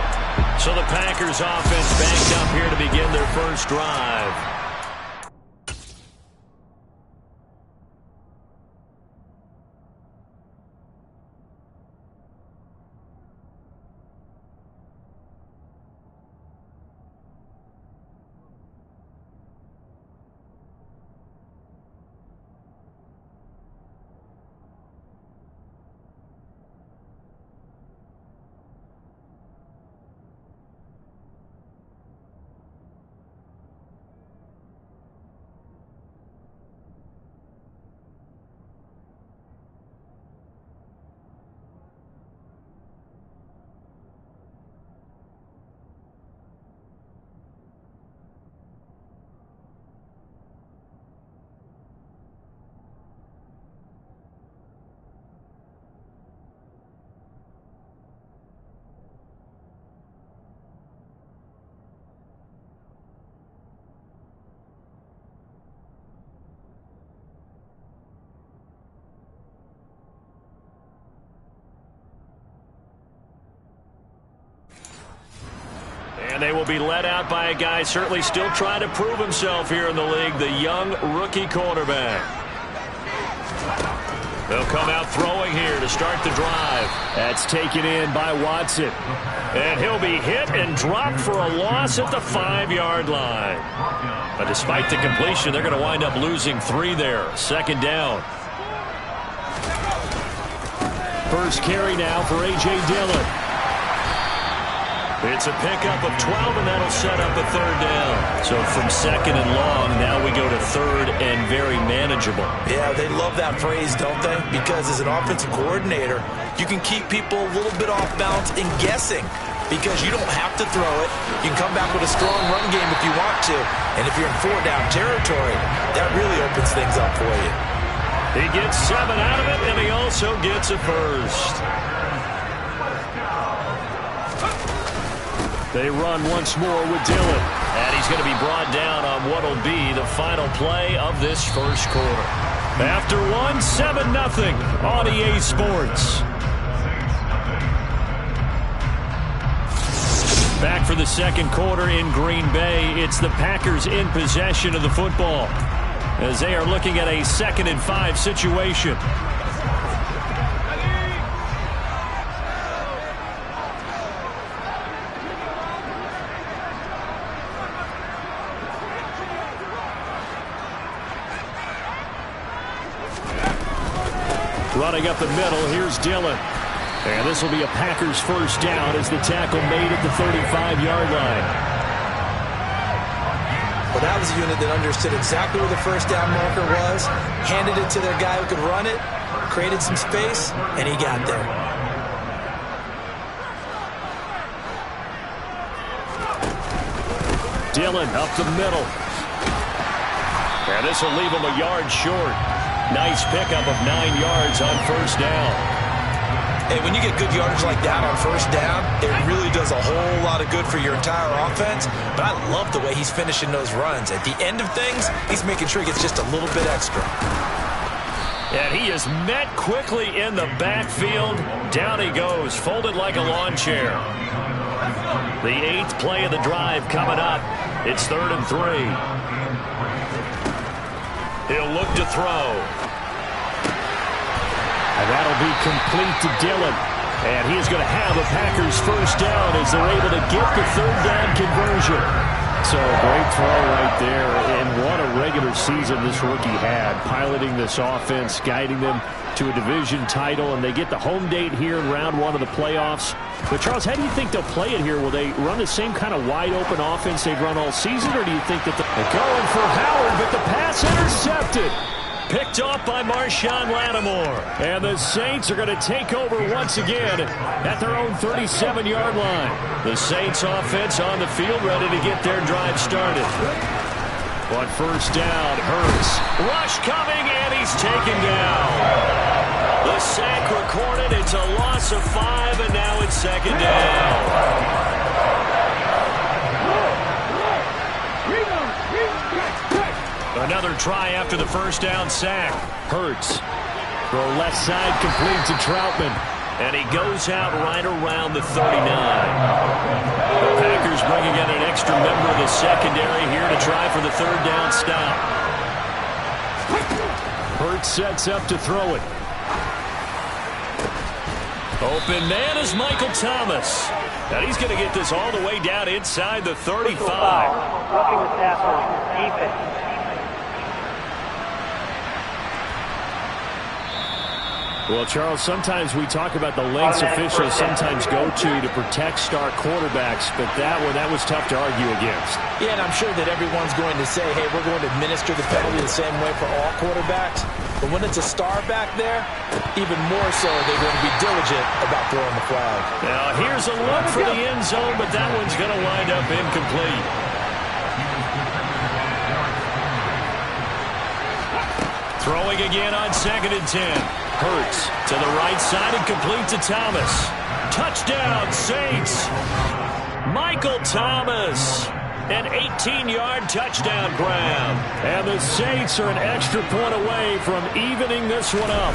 So the Packers offense banked up here to begin their first drive. And they will be led out by a guy certainly still trying to prove himself here in the league, the young rookie quarterback. They'll come out throwing here to start the drive. That's taken in by Watson. And he'll be hit and dropped for a loss at the 5-yard line. But despite the completion, they're going to wind up losing 3 there. 2nd down. First carry now for A.J. Dillon. It's a pickup of 12, and that'll set up a 3rd down. So from 2nd and long, now we go to 3rd and very manageable. Yeah, they love that phrase, don't they? Because as an offensive coordinator, you can keep people a little bit off balance and guessing because you don't have to throw it. You can come back with a strong run game if you want to. And if you're in 4-down territory, that really opens things up for you. He gets 7 out of it, and he also gets a first. They run once more with Dillon. And he's going to be brought down on what will be the final play of this first quarter. After 7-0 on EA Sports. Back for the 2nd quarter in Green Bay. It's the Packers in possession of the football as they are looking at a 2nd and 5 situation. Running up the middle, here's Dillon. And this will be a Packers first down as the tackle made at the 35-yard line. Well, that was a unit that understood exactly where the first down marker was, handed it to their guy who could run it, created some space, and he got there. Dillon up the middle. And this will leave him a yard short. Nice pickup of 9 yards on first down. Hey, when you get good yardage like that on first down, it really does a whole lot of good for your entire offense. But I love the way he's finishing those runs. At the end of things, he's making sure he gets just a little bit extra. And he is met quickly in the backfield. Down he goes, folded like a lawn chair. The 8th play of the drive coming up. It's 3rd and 3. He'll look to throw. And that'll be complete to Dillon. And he's going to have a Packers first down as they're able to get the 3rd down conversion. So a great throw right there. And what a regular season this rookie had, piloting this offense, guiding them to a division title. And they get the home date here in round 1 of the playoffs. But, Charles, how do you think they'll play it here? Will they run the same kind of wide-open offense they've run all season, or do you think that they're going for Howard, but the pass intercepted? Picked off by Marshawn Lattimore. And the Saints are going to take over once again at their own 37-yard line. The Saints offense on the field ready to get their drive started. On first down, Hurts. Rush coming, and he's taken down. The sack recorded. It's a loss of 5, and now it's 2nd down. Another try after the first down sack. Hurts. Throw left side complete to Troutman. And he goes out right around the 39. The Packers bringing in an extra member of the secondary here to try for the 3rd down stop. Hurts sets up to throw it. Open man is Michael Thomas. And he's going to get this all the way down inside the 35. Roughing the passer, defense. Well, Charles, sometimes we talk about the lengths officials sometimes go to protect star quarterbacks, but that was tough to argue against. Yeah, and I'm sure that everyone's going to say, hey, we're going to administer the penalty the same way for all quarterbacks. But when it's a star back there, even more so, they're going to be diligent about throwing the flag. Now, here's a look for the end zone, but that one's going to wind up incomplete. Throwing again on 2nd and 10. Hurts to the right side and complete to Thomas. Touchdown, Saints. Michael Thomas. An 18-yard touchdown grab. And the Saints are an extra point away from evening this one up.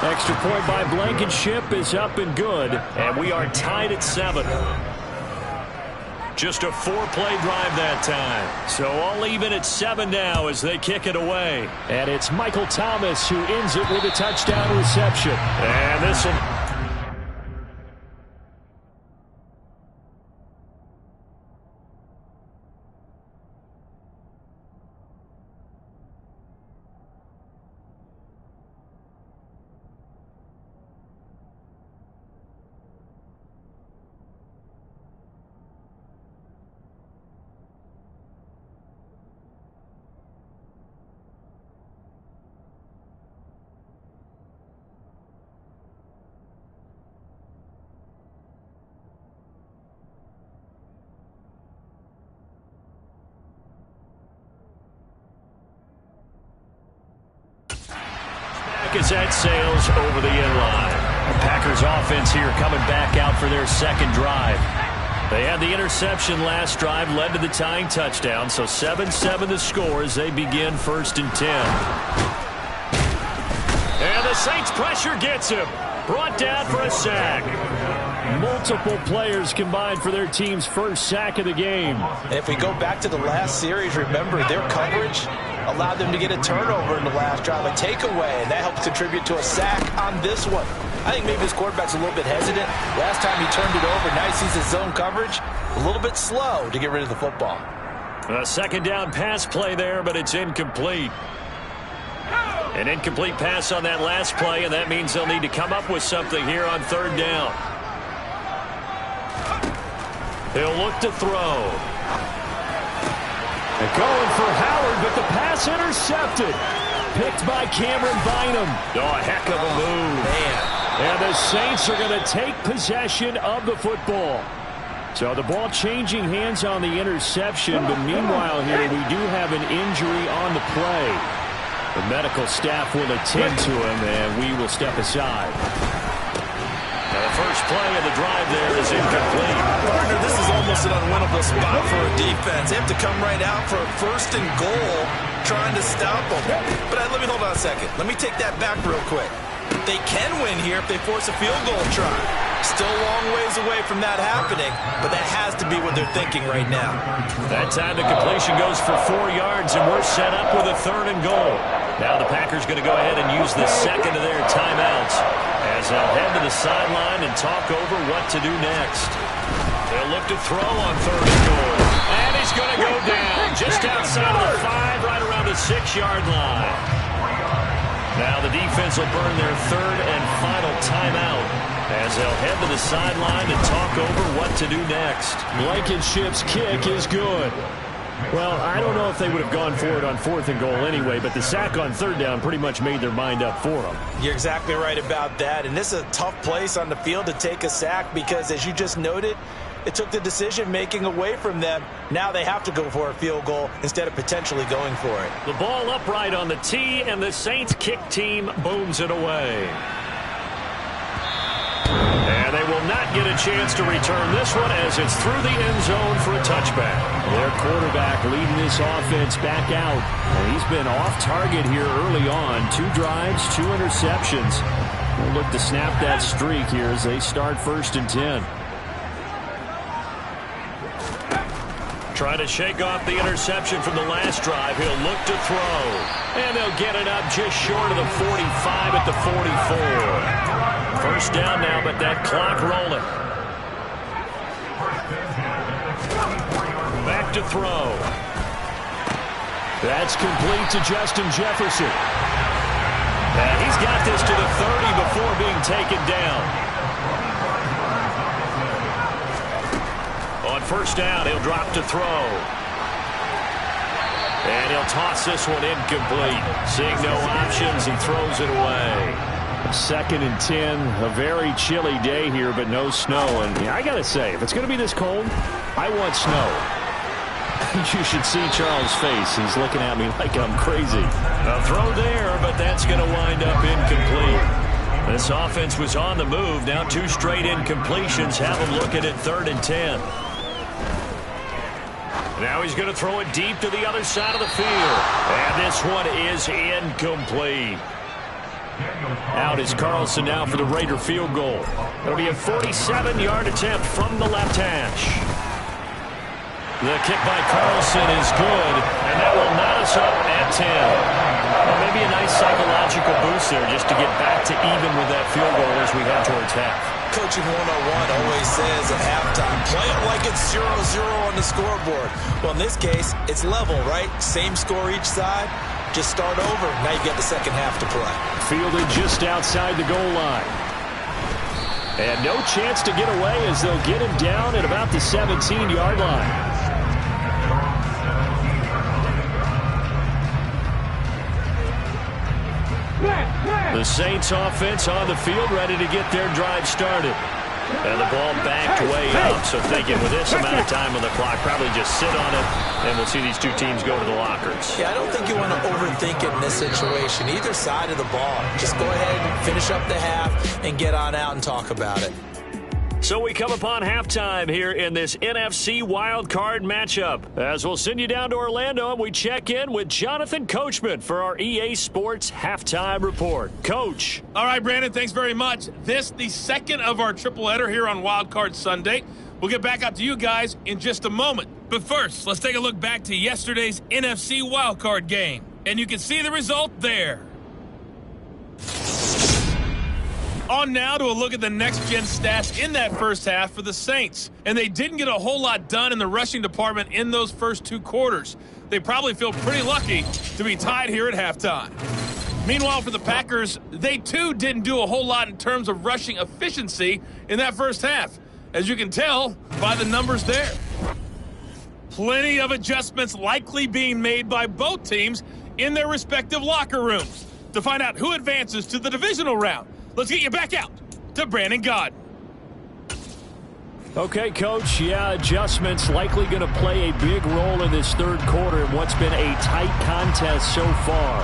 Extra point by Blankenship is up and good, and we are tied at 7. Just a 4-play drive that time. So all even at 7 now as they kick it away. And it's Michael Thomas who ends it with a touchdown reception. And this will... as that sails over the inline. The Packers offense here coming back out for their second drive. They had the interception last drive, led to the tying touchdown, so 7-7 the score as they begin 1st and 10. And the Saints pressure gets him. Brought down for a sack. Multiple players combined for their team's first sack of the game. And if we go back to the last series, remember their coverage allowed them to get a turnover in the last drive, a takeaway, and that helps contribute to a sack on this one. I think maybe his quarterback's a little bit hesitant. Last time he turned it over, now he sees his zone coverage a little bit slow to get rid of the football. A second down pass play there, but it's incomplete. An incomplete pass on that last play, and that means they'll need to come up with something here on 3rd down. He'll look to throw. They're going for Howard, but the pass intercepted. Picked by Cameron Bynum. Oh, a heck of a move. Man. And the Saints are going to take possession of the football. So the ball changing hands on the interception, but meanwhile here we do have an injury on the play. The medical staff will attend to him, and we will step aside. Now the first play of the drive there is incomplete. Partner, this is almost an unwinnable spot for a defense. They have to come right out for a 1st and goal, trying to stop them. But let me hold on a second. Let me take that back real quick. They can win here if they force a field goal try. Still a long ways away from that happening, but that has to be what they're thinking right now. That time the completion goes for 4 yards, and we're set up with a 3rd and goal. Now the Packers going to go ahead and use the second of their timeouts as they'll head to the sideline and talk over what to do next. They'll look to throw on 3rd and goal. And he's going to go down just outside of the 5, right around the 6-yard line. Now the defense will burn their 3rd and final timeout as they'll head to the sideline and talk over what to do next. Blankenship's kick is good. Well, I don't know if they would have gone for it on 4th and goal anyway, but the sack on 3rd down pretty much made their mind up for them. You're exactly right about that, and this is a tough place on the field to take a sack because, as you just noted, it took the decision-making away from them. Now they have to go for a field goal instead of potentially going for it. The ball upright on the tee, and the Saints kick team booms it away. And they will not get a chance to return this one as it's through the end zone for a touchback. Their quarterback leading this offense back out. And he's been off target here early on. 2 drives, 2 interceptions. We'll look to snap that streak here as they start 1st and 10. Trying to shake off the interception from the last drive. He'll look to throw. And they'll get it up just short of the 45 at the 44. 1st down now, but that clock rolling. Back to throw. That's complete to Justin Jefferson. And he's got this to the 30 before being taken down. On 1st down, he'll drop to throw. And he'll toss this one incomplete. Seeing no options, he throws it away. 2nd and 10, a very chilly day here, but no snow. And I got to say, if it's going to be this cold, I want snow. You should see Charles' face. He's looking at me like I'm crazy. A throw there, but that's going to wind up incomplete. This offense was on the move. Now 2 straight incompletions have him looking at 3rd and 10. Now he's going to throw it deep to the other side of the field. And this one is incomplete. Out is Carlson now for the Raider field goal. It'll be a 47-yard attempt from the left hash. The kick by Carlson is good, and that will knot us up at 10. Well, maybe a nice psychological boost there just to get back to even with that field goal as we head towards half. Coaching 101 always says at halftime, play it like it's 0-0 on the scoreboard. Well, in this case, it's level, right? Same score each side. Just start over. Now you get the second half to play. Fielded just outside the goal line. And no chance to get away as they'll get him down at about the 17-yard line. The Saints offense on the field ready to get their drive started. And the ball backed way out. So thinking with this amount of time on the clock, probably just sit on it, and we'll see these two teams go to the lockers. Yeah, I don't think you want to overthink it in this situation. Either side of the ball. Just go ahead and finish up the half and get on out and talk about it. So we come upon halftime here in this NFC wildcard matchup. As we'll send you down to Orlando, and we check in with Jonathan Coachman for our EA Sports Halftime Report. Coach. All right, Brandon, thanks very much. This, the second of our tripleheader here on Wildcard Sunday. We'll get back out to you guys in just a moment. But first, let's take a look back to yesterday's NFC wildcard game. And you can see the result there. On now to a look at the next-gen stats in that first half for the Saints. And they didn't get a whole lot done in the rushing department in those first two quarters. They probably feel pretty lucky to be tied here at halftime. Meanwhile, for the Packers, they too didn't do a whole lot in terms of rushing efficiency in that first half, as you can tell by the numbers there. Plenty of adjustments likely being made by both teams in their respective locker rooms. To find out who advances to the divisional round, let's get you back out to Brandon Gaudin. Okay, Coach. Yeah, adjustments likely going to play a big role in this third quarter in what's been a tight contest so far.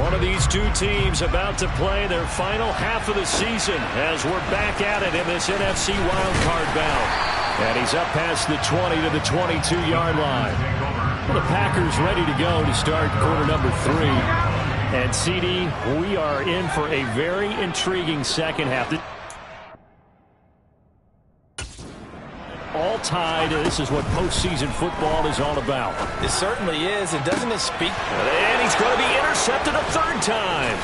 One of these two teams about to play their final half of the season as we're back at it in this NFC wildcard bout. And he's up past the 20 to the 22-yard line. Well, the Packers ready to go to start quarter number 3. And, CD, we are in for a very intriguing second half. All tied. This is what postseason football is all about. It certainly is. And doesn't it speak? And he's going to be intercepted a third time.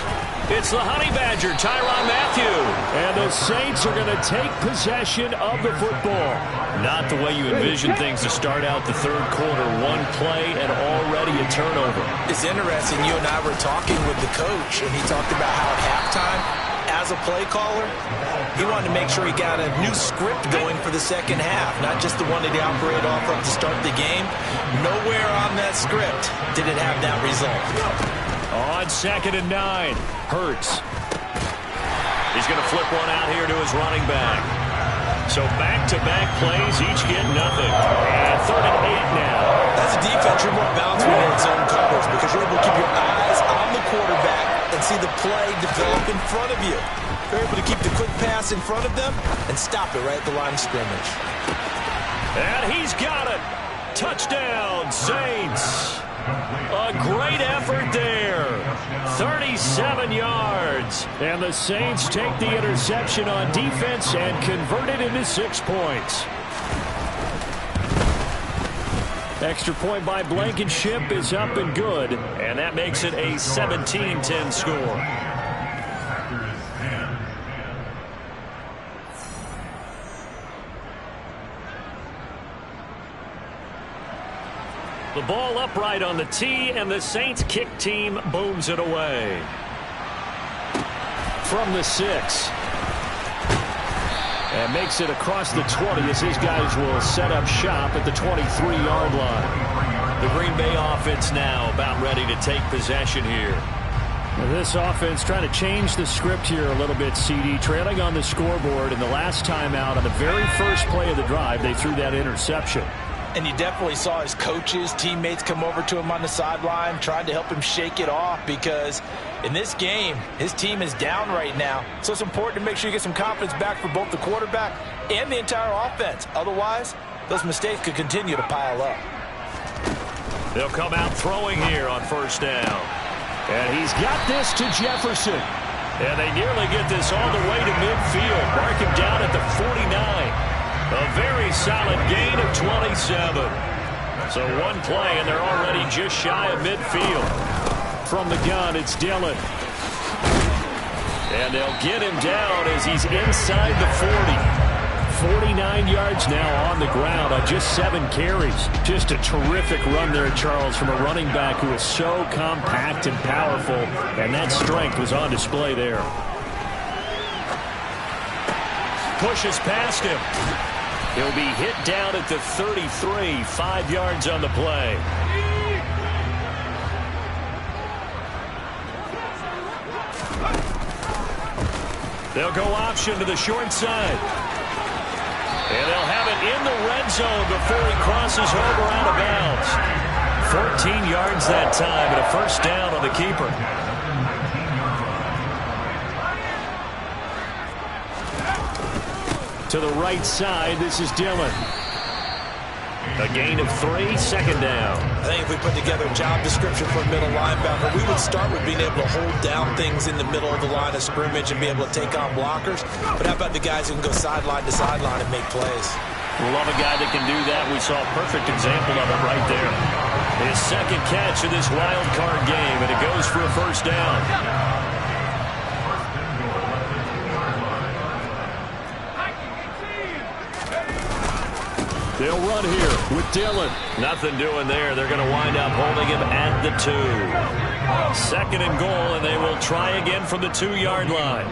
It's the Honey Badger, Tyrann Mathieu. And the Saints are going to take possession of the football. Not the way you envision things to start out the third quarter. One play and already a turnover. It's interesting. You and I were talking with the coach, and he talked about how at halftime, as a play caller, he wanted to make sure he got a new script going for the second half, not just the one that he operated off of to start the game. Nowhere on that script did it have that result. On 2nd and 9, Hurts. He's going to flip one out here to his running back. So back-to-back plays, each get nothing. And 3rd and 8 now. As a defense, you're more balanced when you're in zone coverage because you're able to keep your eyes on the quarterback and see the play develop in front of you. You're able to keep the quick pass in front of them and stop it right at the line of scrimmage. And he's got it. Touchdown, Saints. A great effort there. 37 yards. And the Saints take the interception on defense and convert it into 6 points. Extra point by Blankenship is up and good. And that makes it a 17-10 score. The ball upright on the tee, and the Saints kick team booms it away. From the 6. And makes it across the 20 as his guys will set up shop at the 23-yard line. The Green Bay offense now about ready to take possession here. Now this offense trying to change the script here a little bit, CD. Trailing on the scoreboard, and the last time out on the very first play of the drive, they threw that interception. And you definitely saw his coaches, teammates come over to him on the sideline, tried to help him shake it off because in this game, his team is down right now. So it's important to make sure you get some confidence back for both the quarterback and the entire offense. Otherwise, those mistakes could continue to pile up. They'll come out throwing here on 1st down. And he's got this to Jefferson. And they nearly get this all the way to midfield. Mark him down at the 49. A very solid gain of 27. So one play, and they're already just shy of midfield. From the gun, it's Dillon. And they'll get him down as he's inside the 40. 49 yards now on the ground on just 7 carries. Just a terrific run there, Charles, from a running back who is so compact and powerful, and that strength was on display there. Pushes past him. He'll be hit down at the 33, 5 yards on the play. They'll go option to the short side. And they'll have it in the red zone before he crosses over out of bounds. 14 yards that time and a first down on the keeper. To the right side, this is Dillon. A gain of 3, second down. I think if we put together a job description for a middle linebacker, we would start with being able to hold down things in the middle of the line of scrimmage and be able to take on blockers. But how about the guys who can go sideline to sideline and make plays? We love a guy that can do that. We saw a perfect example of it right there. His second catch of this wild card game, and it goes for a first down. They'll run here with Dillon. Nothing doing there. They're going to wind up holding him at the 2. Second and goal, and they will try again from the 2-yard line.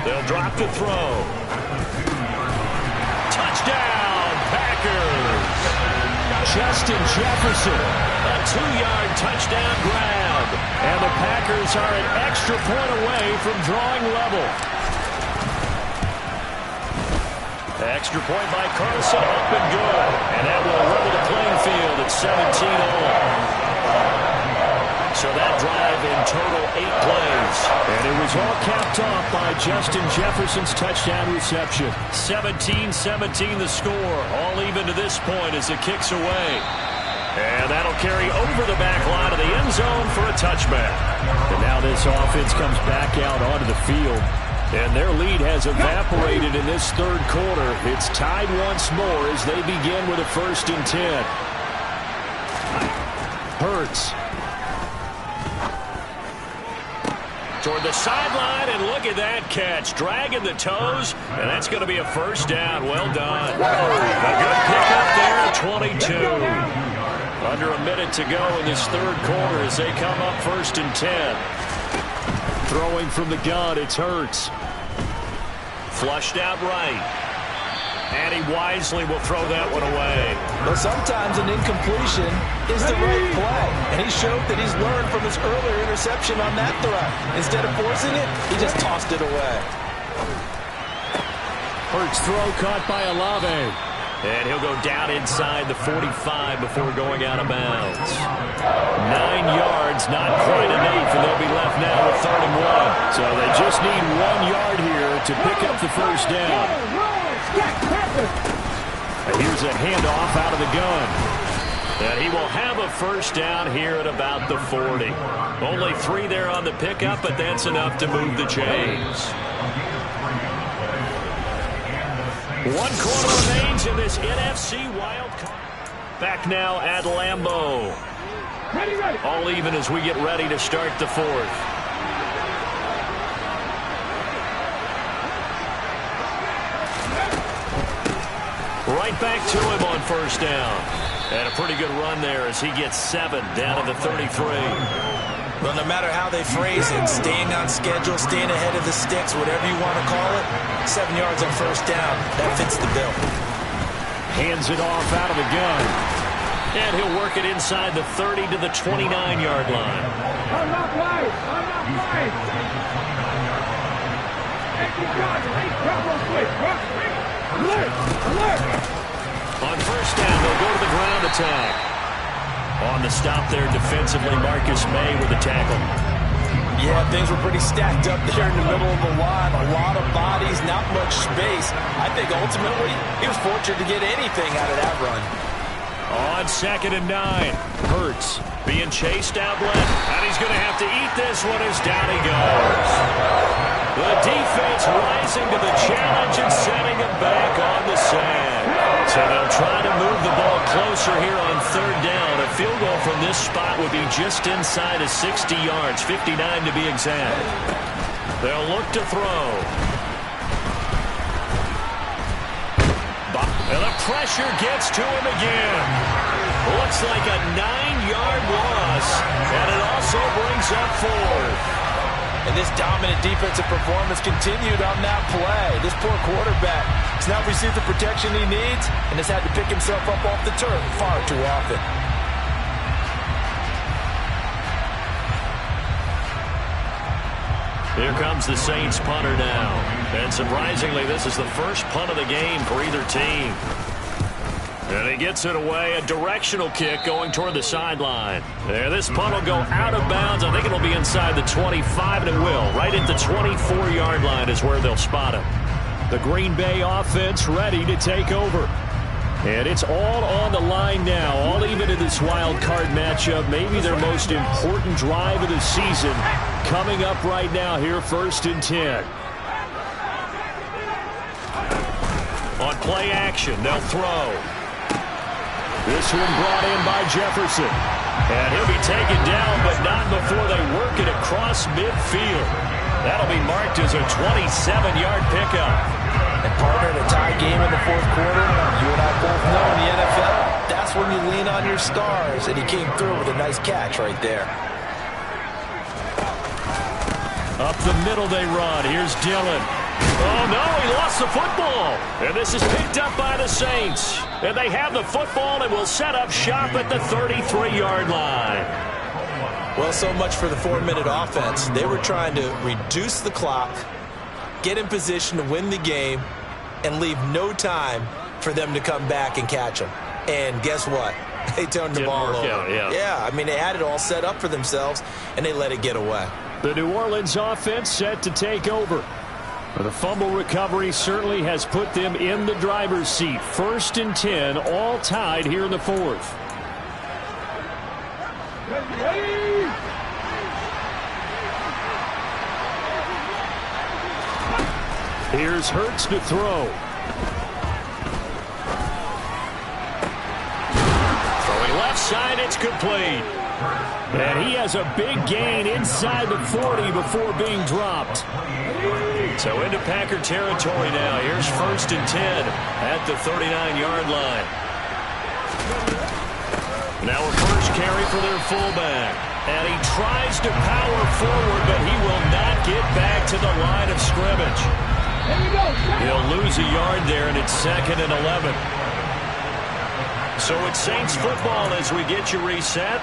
They'll drop to throw. Touchdown, Packers. Justin Jefferson, a 2-yard touchdown grab. And the Packers are an extra point away from drawing level. Extra point by Carlson, up and good. And that will level the playing field at 17-all. So that drive in total 8 plays. And it was all capped off by Justin Jefferson's touchdown reception. 17-17 the score. All even to this point as it kicks away. And that'll carry over the back line of the end zone for a touchback. And now this offense comes back out onto the field. And their lead has evaporated in this third quarter. It's tied once more as they begin with a 1st and 10. Hurts. Toward the sideline, and look at that catch. Dragging the toes, and that's going to be a first down. Well done. A good pickup there at 22. Under a minute to go in this third quarter as they come up 1st and 10. Throwing from the gun, it's Hurts. Flushed out right. And he wisely will throw that one away. Well, sometimes an incompletion is the right play. And he showed that he's learned from his earlier interception on that throw. Instead of forcing it, he just tossed it away. Hurts throw caught by Olave. And he'll go down inside the 45 before going out of bounds. 9 yards, not quite enough, and they'll be left now with 3rd and 1. So they just need 1 yard here to pick up the first down. And here's a handoff out of the gun. And he will have a first down here at about the 40. Only 3 there on the pickup, but that's enough to move the chains. 1 quarter remains in this NFC wild card. Back now at Lambeau. All even as we get ready to start the 4th. Right back to him on first down. And a pretty good run there as he gets 7 down to the 33. Well, no matter how they phrase it, staying on schedule, staying ahead of the sticks, whatever you want to call it, 7 yards on first down, that fits the bill. Hands it off out of the gun. And he'll work it inside the 30 to the 29-yard line. I'm not right. I'm not right. On first down, they'll go to the ground attack. On the stop there defensively, Marcus May with the tackle. Yeah, things were pretty stacked up there in the middle of the line. A lot of bodies, not much space. I think ultimately he was fortunate to get anything out of that run. On 2nd and 9. Hurts being chased out left. And he's going to have to eat this one as down he goes. The defense rising to the challenge and sending him back on the sand. So they'll try to move the ball closer here on 3rd down. A field goal from this spot would be just inside of 60 yards, 59 to be exact. They'll look to throw. And the pressure gets to him again. Looks like a 9-yard loss, and it also brings up 4th. And this dominant defensive performance continued on that play. This poor quarterback has not received the protection he needs and has had to pick himself up off the turf far too often. Here comes the Saints punter now. And surprisingly, this is the first punt of the game for either team. And he gets it away, a directional kick going toward the sideline. There, this punt will go out of bounds. I think it'll be inside the 25, and it will. Right at the 24-yard line is where they'll spot him. The Green Bay offense ready to take over. And it's all on the line now, all even in this wild card matchup. Maybe their most important drive of the season coming up right now here, 1st and 10. On play action, they'll throw. This one brought in by Jefferson. And he'll be taken down, but not before they work it across midfield. That'll be marked as a 27-yard pickup. And partner, in a tie game in the 4th quarter, you and I both know in the NFL, that's when you lean on your stars. And he came through with a nice catch right there. Up the middle they run. Here's Dillon. Oh, no, he lost the football. And this is picked up by the Saints. And they have the football and will set up shop at the 33-yard line. Well, so much for the 4-minute offense. They were trying to reduce the clock, get in position to win the game, and leave no time for them to come back and catch them. And guess what? They turned the ball over. Yeah, I mean, they had it all set up for themselves, and they let it get away. The New Orleans offense set to take over. The fumble recovery certainly has put them in the driver's seat. 1st and 10, all tied here in the 4th. Here's Hurts to throw. Throwing left side, it's complete. And he has a big gain inside the 40 before being dropped. So into Packer territory now. Here's 1st and 10 at the 39-yard line. Now a first carry for their fullback. And he tries to power forward, but he will not get back to the line of scrimmage. He'll lose a yard there, and it's 2nd and 11. So it's Saints football as we get you reset.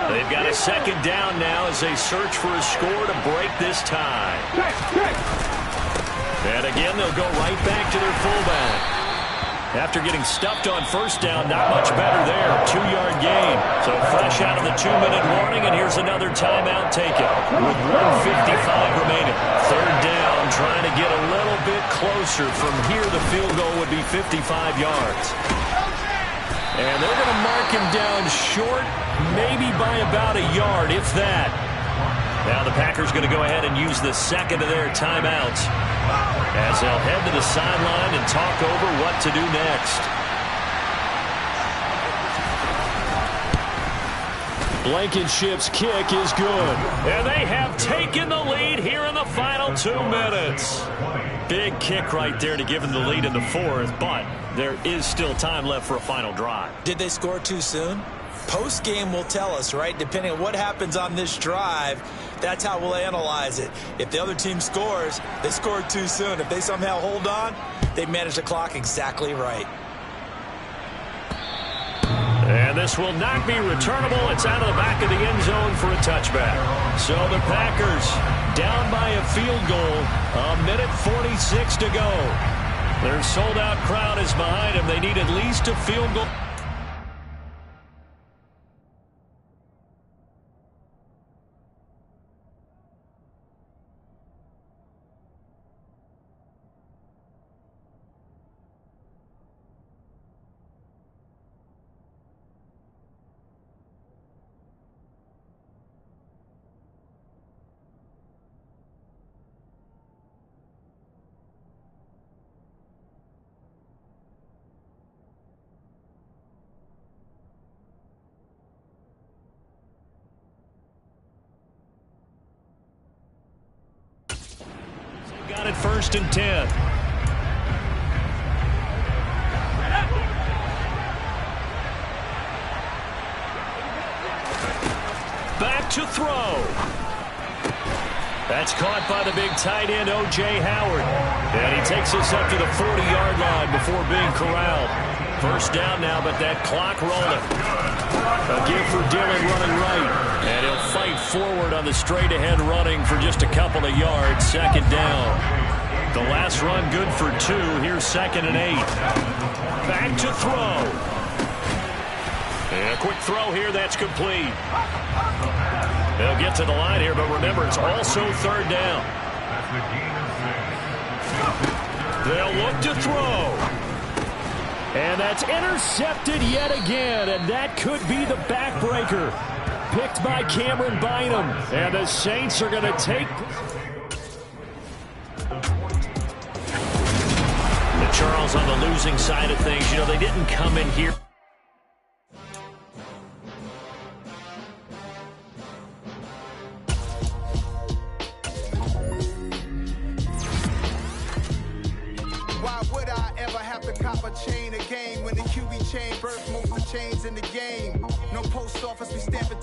They've got a 2nd down now as they search for a score to break this tie. And again, they'll go right back to their fullback. After getting stuffed on 1st down, not much better there. 2-yard gain. So fresh out of the 2-minute warning, and here's another timeout taken with 1:55 remaining. 3rd down, trying to get a little bit closer. From here, the field goal would be 55 yards. And they're going to mark him down short, maybe by about a yard, if that. Now the Packers going to go ahead and use the 2nd of their timeouts as they'll head to the sideline and talk over what to do next. Blankenship's kick is good. And they have taken the lead here in the final 2 minutes. Big kick right there to give them the lead in the 4th, but there is still time left for a final drive. Did they score too soon? Post-game will tell us, right? Depending on what happens on this drive, that's how we'll analyze it. If the other team scores, they scored too soon. If they somehow hold on, they manage the clock exactly right. And this will not be returnable. It's out of the back of the end zone for a touchback. So the Packers down by a field goal. 1:46 to go. Their sold-out crowd is behind them. They need at least a field goal. 1st and 10. Back to throw. That's caught by the big tight end, O.J. Howard. And he takes us up to the 40-yard line before being corralled. First down now, but that clock rolling. A give for Dillon running right. And he'll fight forward on the straight-ahead running for just a couple of yards. Second down. The last run good for 2. Here's 2nd and 8. Back to throw. And a quick throw here. That's complete. They'll get to the line here, but remember, it's also 3rd down. They'll look to throw. And that's intercepted yet again, and that could be the backbreaker. Picked by Cameron Bynum, and the Saints are going to take... The Charles on the losing side of things, you know, they didn't come in here. Chain a game when the QB chain birth most of chains in the game. No post office, we stamp it.